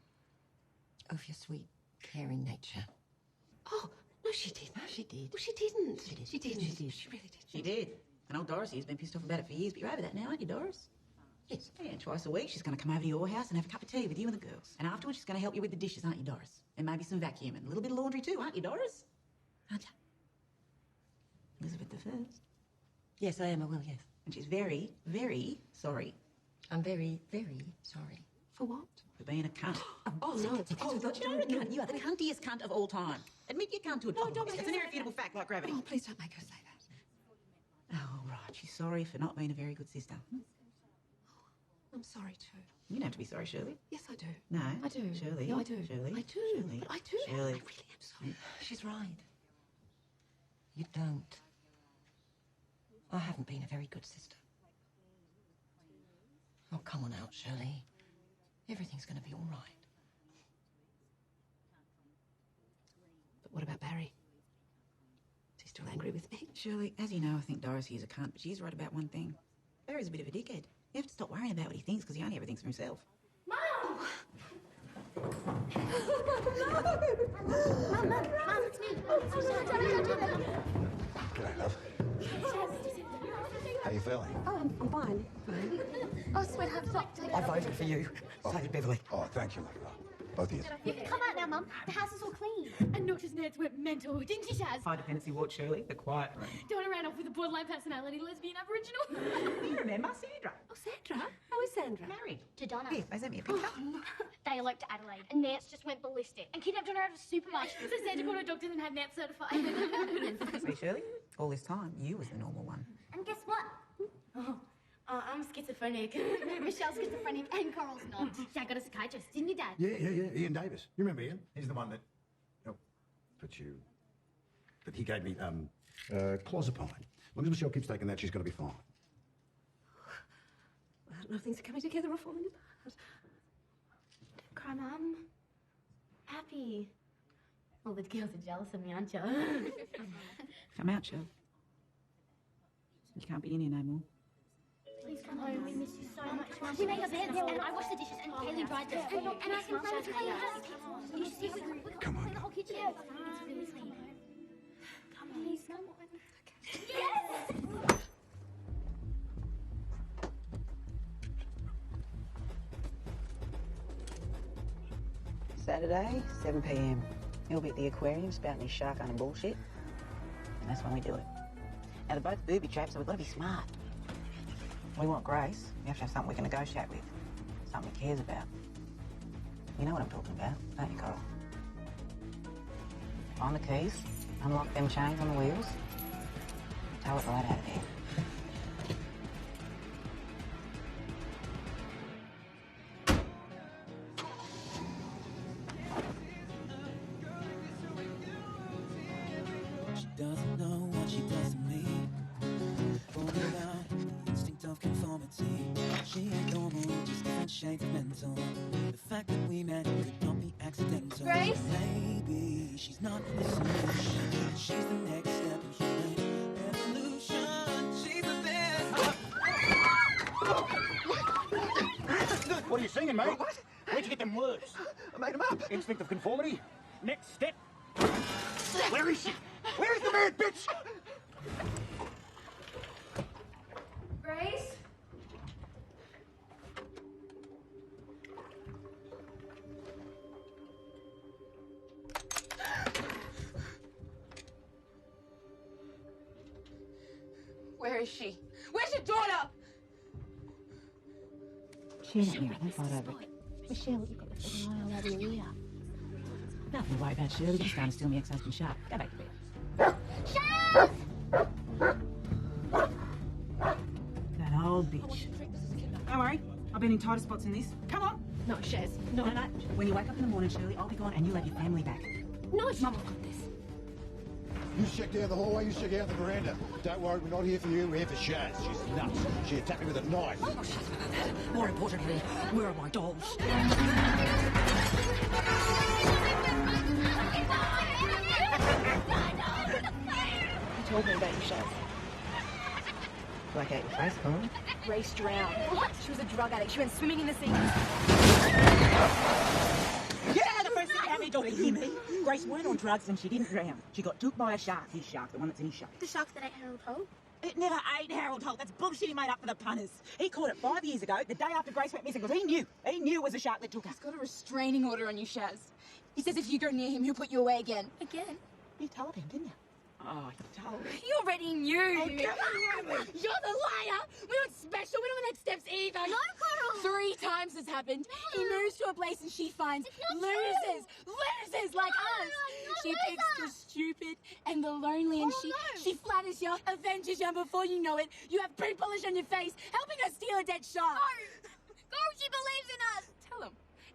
of your sweet, caring nature. Oh, no, she didn't. She did. Well, she didn't. She did. She didn't. She did. She really did. She did. And old Dorothy's been pissed off about it for years, but you're over that now, aren't you, Doris? Yes. Yeah, and twice a week she's going to come over to your house and have a cup of tea with you and the girls. And afterwards she's going to help you with the dishes, aren't you, Doris? And maybe some vacuuming. A little bit of laundry too, aren't you, Doris? Aren't you? Elizabeth I. Yes, I am. I will, yes. And she's very, very sorry. I'm very, very sorry. For what? For being a cunt. Oh, no. Oh, don't you know a cunt? You are the cuntiest cunt of all time. Admit you cunt to it. No, don't. It's an irrefutable fact like gravity. Oh, please don't make her say that. Oh, right. She's sorry for not being a very good sister. I'm sorry too. You don't have to be sorry, Shirley. Yes, I do. No. I do. Shirley. No, I do. Shirley. I do. Shirley. But I do. Shirley. I really am sorry. She's right. You don't. I haven't been a very good sister. Oh, come on out, Shirley. Everything's going to be all right. But what about Barry? Is he still angry with me? Shirley, as you know, I think Dorothy is a cunt, but she's right about one thing. Barry's a bit of a dickhead. You have to stop worrying about what he thinks, because he only ever thinks for himself. Mum, it's me. Oh, sorry, don't do that. G'day, love. How you feeling? Oh, I'm fine. Fine. Oh, sweetheart, stop. I voted for you. So did Beverly. Oh, thank you, love. Both of you. You can come out now, Mum. The house is all clean. And Notch's nerds went mental, didn't she, Shaz? High dependency ward, Shirley. The quiet room. Donna ran off with a borderline personality lesbian Aboriginal. You remember Sandra? Oh, Sandra? How is Sandra? Married. To Donna. Here, they sent me a picture. They eloped to Adelaide, and Nance just went ballistic and kidnapped Donna out of a supermarket. So Sandra called her doctor and had Nance certified. See, Shirley? All this time, you was the normal one. And guess what? I'm schizophrenic. Michelle's schizophrenic and Coral's not. Dad got a psychiatrist, didn't you, Dad? Yeah. Ian Davis. You remember Ian? He's the one that put you. But he gave me clozapine. As long as Michelle keeps taking that, she's going to be fine. Well, no, things are coming together or falling apart. Don't cry, Mum. Happy. All the girls are jealous of me, aren't you? Come out, Shirley. You can't be in here no more. Please come home. We miss you so much. We made our beds, and I washed the dishes, and Kaylee dried them. And I can play with you. You should see Come on. the whole kitchen. It's really clean. Come on. Please, come on. Yes! Saturday, 7 p.m. He'll be at the aquarium spouting his shark hunting bullshit. And that's when we do it. Now, they're both booby traps, so we've got to be smart. We want Grace. We have to have something we can negotiate with. Something he cares about. You know what I'm talking about, don't you, Coral? Find the keys, unlock them chains on the wheels, tow it right out of here. She doesn't know what she does to me. Born without instinct of conformity. She ain't normal, just different shades of mental. The fact that we met could not be accidental. Grace? Maybe she's not the solution. She's the next step in human evolution. She's the best. What are you singing, mate? What? Where'd you get them words? I made them up. Instinct of conformity. Next step. Where is she? Where's the man, bitch? Grace? Where is she? Where's your daughter? She ain't here, don't fight over it. Michelle, you've got the fucking eye all over your ear. Nothing to worry about, Shirley. You're starting to steal me ex-husband's shark. Go back to bed. That old bitch. Don't worry, I've been in tighter spots than this. Come on. No, Shaz. No. When you wake up in the morning, Shirley, I'll be gone and you'll have your family back. No, Mum's got this. You check down the hallway, you check out the veranda. Don't worry, we're not here for you, we're here for Shaz. She's nuts. She attacked me with a knife. Oh, she's better than that. More importantly, where are my dolls? You told me about you, Shaz. Black out your face, Coral. Grace drowned. What? She was a drug addict. She went swimming in the sea. Yeah, the first thing that happened, don't hear me. Grace weren't on drugs and she didn't drown. She got took by a shark. His shark, the one that's in his shark. The shark that ate Harold Holt? It never ate Harold Holt. That's bullshit he made up for the punters. He caught it 5 years ago, the day after Grace went missing, because he knew it was a shark that took her. He's got a restraining order on you, Shaz. He says if you go near him, he'll put you away again. Again? You told him, didn't you? Oh, you told him. You already knew. Oh, come on. You're the liar. We're not special. We don't have next steps either. No, Coral. 3 times has happened. He moves to a place and she finds losers like us. She picks the stupid and the lonely, and she flatters you, avenges you, and before you know it, you have boot polish on your face, helping her steal a dead shark. Go, she believes in us.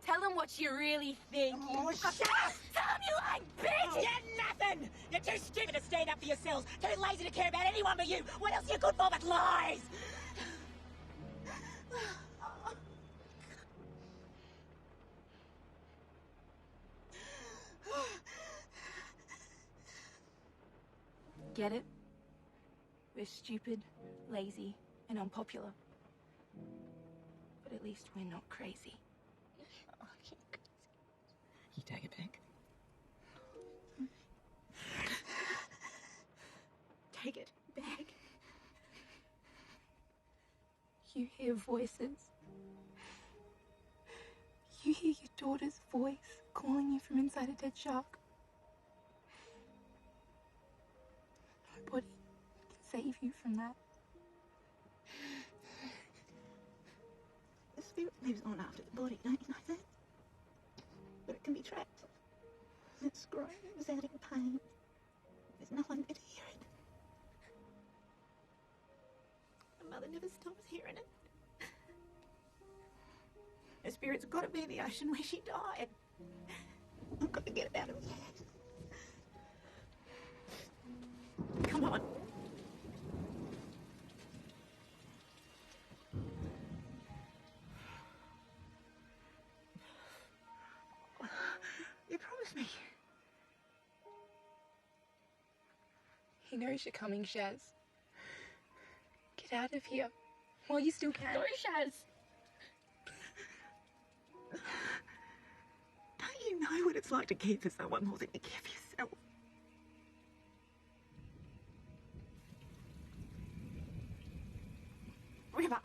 Tell him what you really think. Oh, shut up! Tell him you like bitch! You're nothing! You're too stupid to stand up for yourselves, too lazy to care about anyone but you. What else are you good for but lies? Get it? We're stupid, lazy, and unpopular. But at least we're not crazy. You take it back. Take it back. You hear voices. You hear your daughter's voice calling you from inside a dead shark. Nobody can save you from that. The spirit lives on after the body, don't you know that? But it can be trapped. It screams out in pain. There's no one there to hear it. My mother never stops hearing it. Her spirit's got to be in the ocean where she died. I've got to get it out of here. Come on. You promised me. He knows you're coming, Shaz. Get out of here while you still can. Go, Shaz. Don't you know what it's like to care for someone more than you care for yourself? River.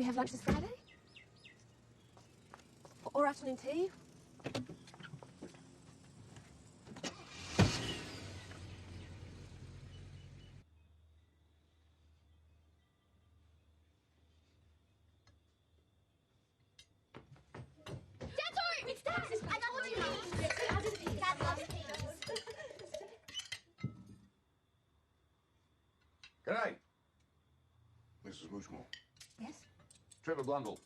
we have lunch this Friday? Or afternoon tea? Dad, sorry! It's Dad! I know what you mean! Dad loves peas. G'day. Mrs. Mushmore. Yes? Trevor Blundell.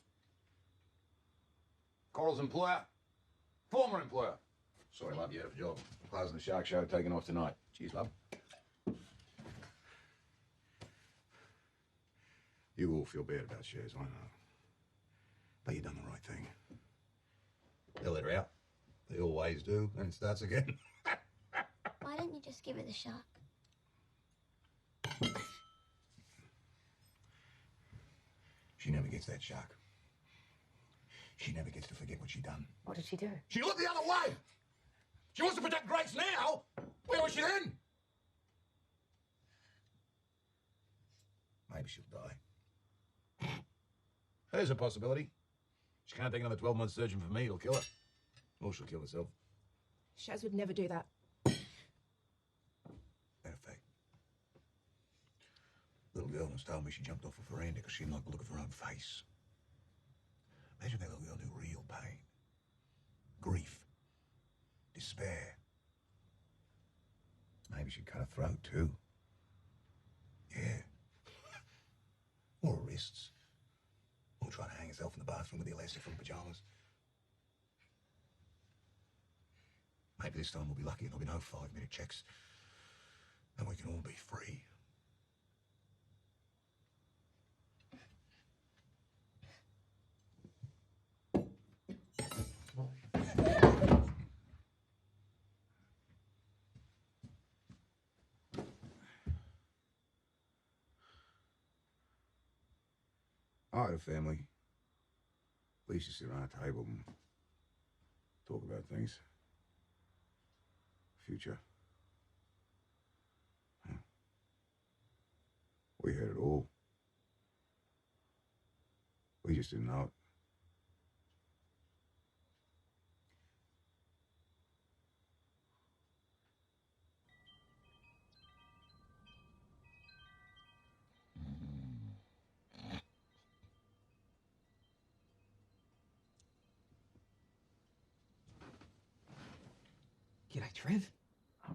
Coral's employer. Former employer. Sorry, love, you out of a job. Closing the shark show, taking off tonight. Cheers, love. You all feel bad about shares, I know. But you done the right thing. They let her out. They always do, and it starts again. Why don't you just give it a shot? She never gets that shark. She never gets to forget what she done. What did she do? She looked the other way! She wants to protect Grace now! Where was she then? Maybe she'll die. There's a possibility. She can't take another 12 months searching for me. It'll kill her. Or she'll kill herself. Shaz would never do that. Matter of fact, little girl has told me she jumped off a veranda because she didn't like the look of her own face. Imagine that little girl knew real pain, grief, despair. Maybe she'd cut her throat too. Yeah. Or her wrists. Or trying to hang herself in the bathroom with the elastic from pyjamas. Maybe this time we'll be lucky and there'll be no 5-minute checks. And we can all be free. I had a family. We used to sit around a table and talk about things. Future. We had it all. We just didn't know it. G'day, Trev.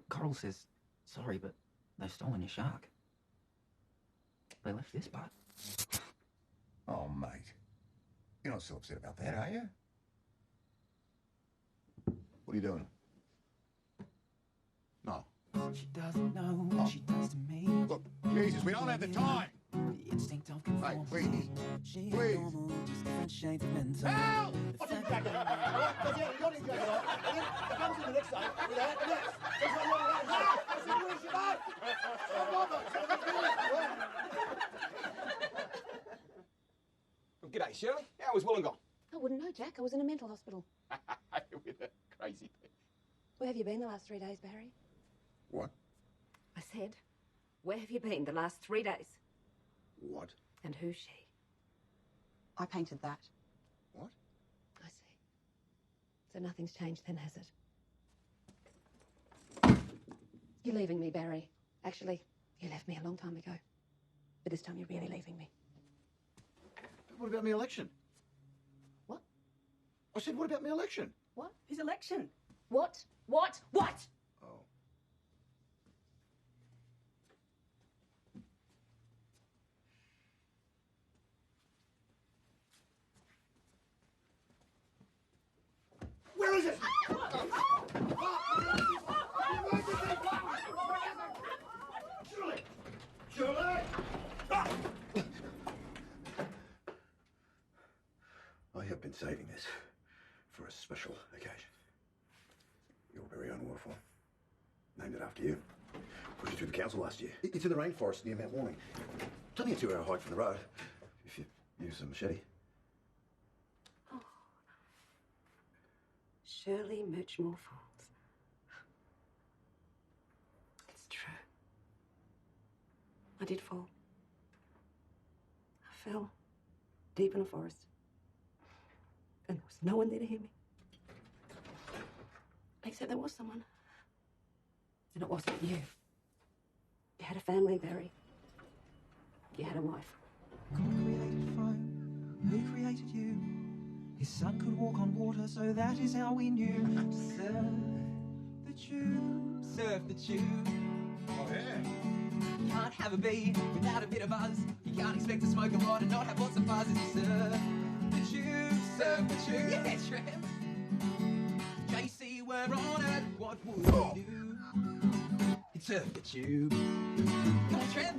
Coral says, sorry, but they've stolen your shark. They left this part. Oh, mate. You're not so upset about that, are you? What are you doing? No. She doesn't know what she does to me. Look, Jesus, we don't have the time. The instinct of conformity. Please. She Please. ain't normal, just different shades of mental. Help! What's in the jacket? Because you got his jacket on, and then it comes in the next day without the next. That's what you're around. I said, where's your mate? Stop bothering. Stop doing Well, g'day, Shirley. How was Wollongong? I wouldn't know, Jack. I was in a mental hospital. With a crazy thing. Where have you been the last 3 days, Barry? What? I said, where have you been the last 3 days? What? And who's she? I painted that. What? I see. So nothing's changed then, has it? You're leaving me, Barry. Actually, you left me a long time ago. But this time you're really leaving me. What about my election? What? I said, what about my election? What? His election. What? What? What? Oh. Where is it? Shirley! Shirley! I have been saving this for a special occasion. Your very own waterfall. Named it after you. Pushed it through the council last year. It's in the rainforest near Mount Warning. It's only a 2-hour hike from the road, if you use a machete. Shirley Muchmore Falls. It's true. I did fall. I fell deep in a forest. And there was no one there to hear me. Except there was someone. And it wasn't you. You had a family, Barry. You had a wife. God created fire, who created you? His son could walk on water, so that is how we knew. Surf the tube, surf the tube. Oh, yeah. You can't have a bee without a bit of buzz. You can't expect to smoke a lot and not have lots of buzz. It's surf the tube, surf the tube. Yeah, Trev. JC, we're on it. What would we do? It's surf the tube. Come on, Trev.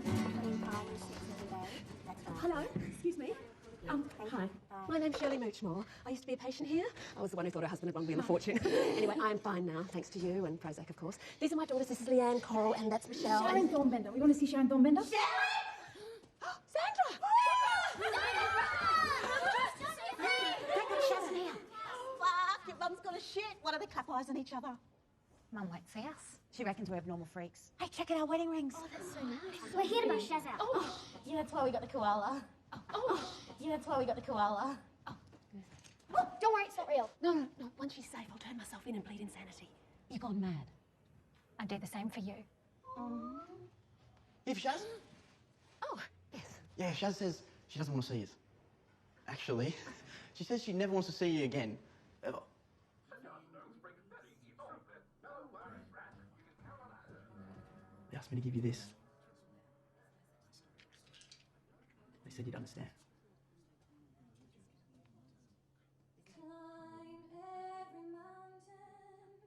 Hello, excuse me. Hi. My name's Shirley Moochmore. I used to be a patient here. I was the one who thought her husband had wronged me on a fortune. Anyway, I'm fine now, thanks to you and Prozac, of course. These are my daughters. This is Leanne, Coral, and that's Michelle. Sharon Thornbender. We want to see Sharon Thornbender. Sandra! Fuck, your mum's got a shit. Why do they clap eyes on each other? Mum won't see us. She reckons we're abnormal freaks. Hey, check out our wedding rings. Oh, that's so nice. We're here to buy Shaz out. Oh, yeah, that's why we got the koala. Oh, yeah, that's why we got the koala. Oh, don't worry, it's not real. No. Once she's safe, I'll turn myself in and plead insanity. You've gone mad. I'd do the same for you. If Shaz? Oh, yes. Yeah, Shaz says she doesn't want to see us. Actually, she says she never wants to see you again. Ever. They asked me to give you this. They said you'd understand. Climb every mountain,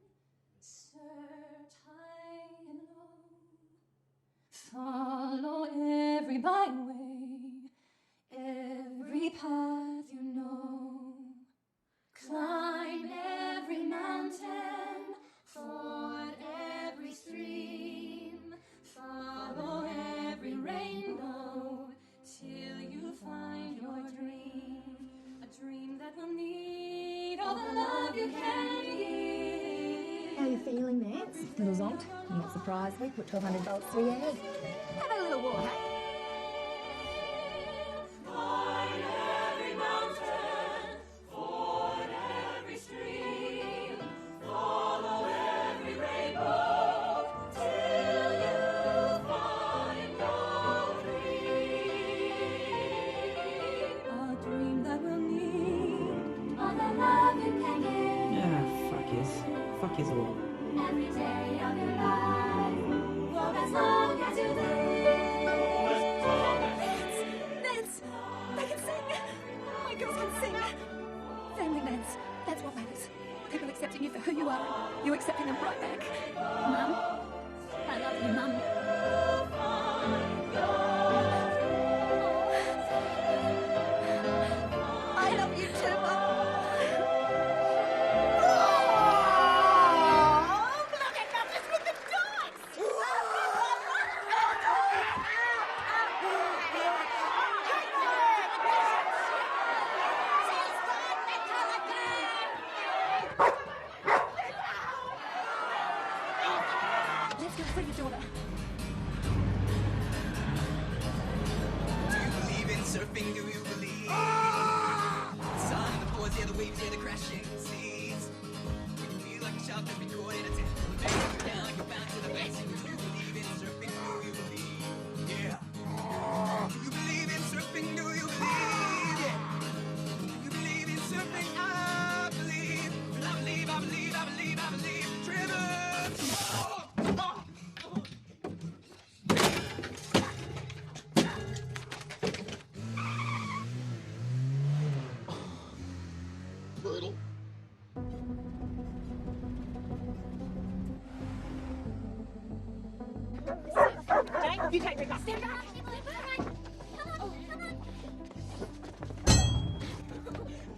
search high and low. Follow every byway, every path you know. Climb every mountain, ford every stream, follow every rainbow till you find your dream. A dream that will need all the love you can give. How are you feeling, Nance? Little zonked. You're not surprised. We put 1,200 volts through your head. Have a little walk, hey? Climb every mountain, ford every stream, follow every rainbow till you find your dream. A dream that will need all the love you can give. Ah, fuck yes. Fuck yes all. Every day of your life, for as long as you live. Nance! They can sing! My girls can sing! Family, Nance. That's what matters. People accepting you for who you are, you accepting them right back. Mum, I love you, Mum. I love you too, Mum. Let's go free your daughter. Do you believe in surfing? Do you believe? The sun and the boards, yeah, the waves, yeah, the crashing seas. You can feel like a shark that's been caught in a net. Make you down like you're bound to the basin. Do you believe in surfing? Do you believe? Yeah. Do you believe in surfing? Do you believe? Yeah. Do you believe in surfing? I believe. I believe, I believe, I believe, I believe. Trevor! Brutal. Jane, you take me back. Stand back.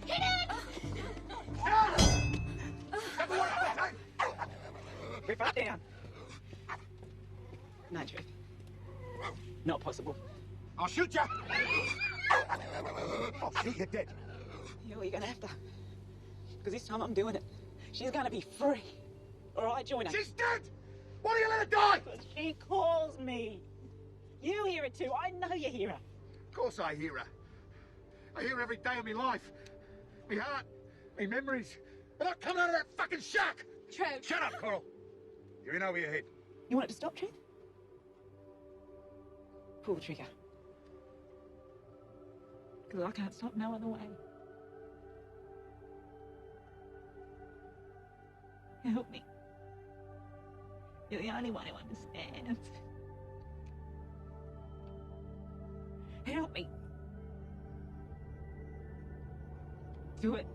Hit it! Rip her down. No, Trev. Not possible. I'll shoot you. I'll shoot you dead. Yeah, well, you're gonna have to. Because this time I'm doing it. She's gonna be free. Or I join her. She's dead! Why do you let her die? Because she calls me. You hear it too. I know you hear her. Of course I hear her. I hear every day of my life. Me heart, me memories. They're not coming out of that fucking shack! Trev. Shut up, Coral. You're in over your head. You want it to stop, Trev? Pull the trigger. Because I can't stop no other way. Help me. You're the only one who understands. Help me. Do it.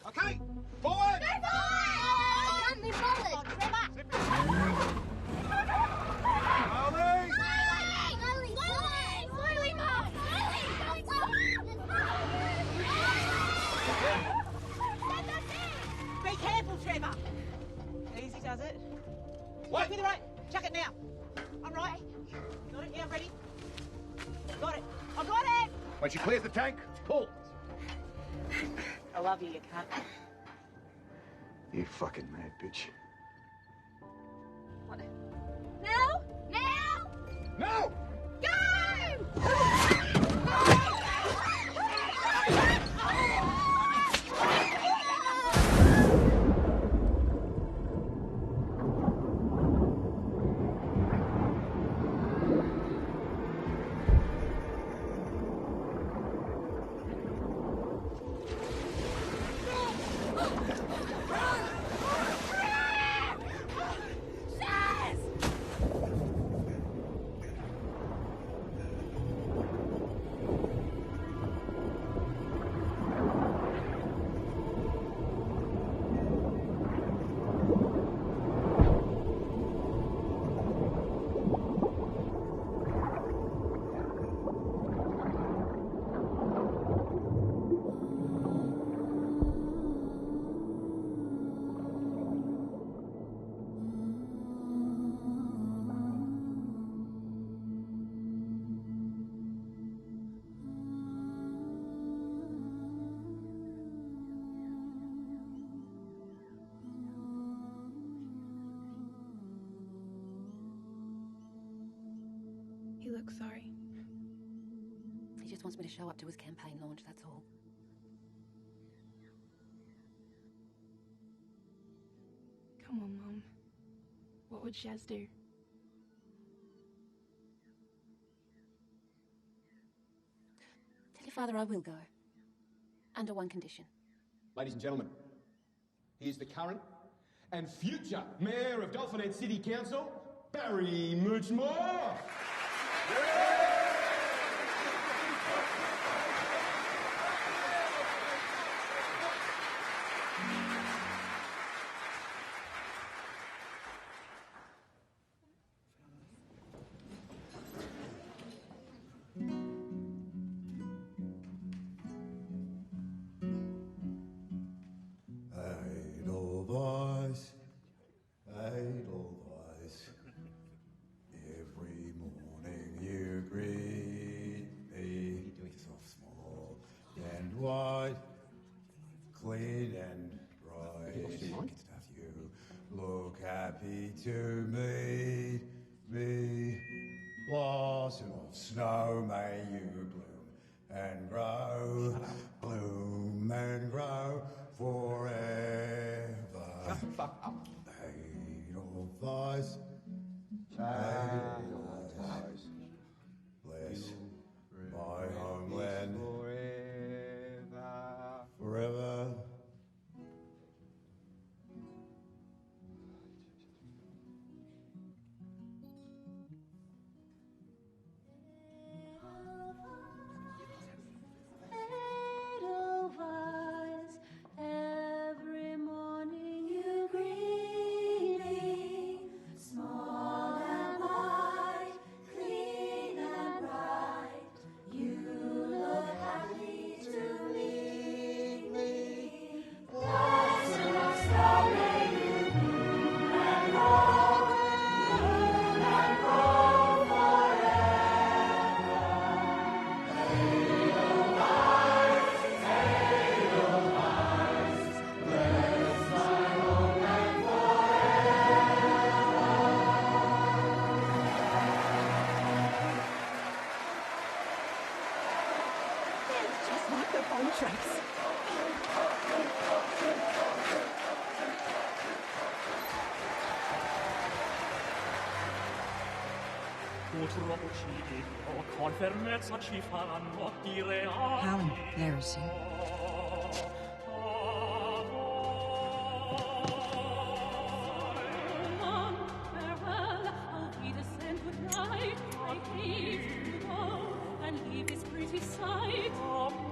Okay, forward! Be careful, Trevor. Easy does it. Wait me the right. Chuck it now. I'm right. Got it? Yeah, I'm ready. Got it. I got it. When she clears the tank, pull. I love you, you cunt. You fucking mad bitch. Now? Now? No! He looks sorry. He just wants me to show up to his campaign launch, that's all. Come on, Mum. What would Shaz do? Tell your father I will go. Under one condition. Ladies and gentlemen, here's the current and future Mayor of Dolphin Head City Council, Barry Moochmore. Edelweiss, Edelweiss. Every morning you greet me, soft, small and white, clean and bright. You look happy to meet me. Blossom of snow, may you bloom and grow, bloom and grow forever. Shut the fuck up. Edelweiss, Edelweiss, bless my homeland forever. like the bomb tracks. Purtroppo ci dico, con fermezza ci faranno dire How embarrassing. Farewell, auf Wiedersehen, good night. I leave to go and leave this pretty sight. Oh,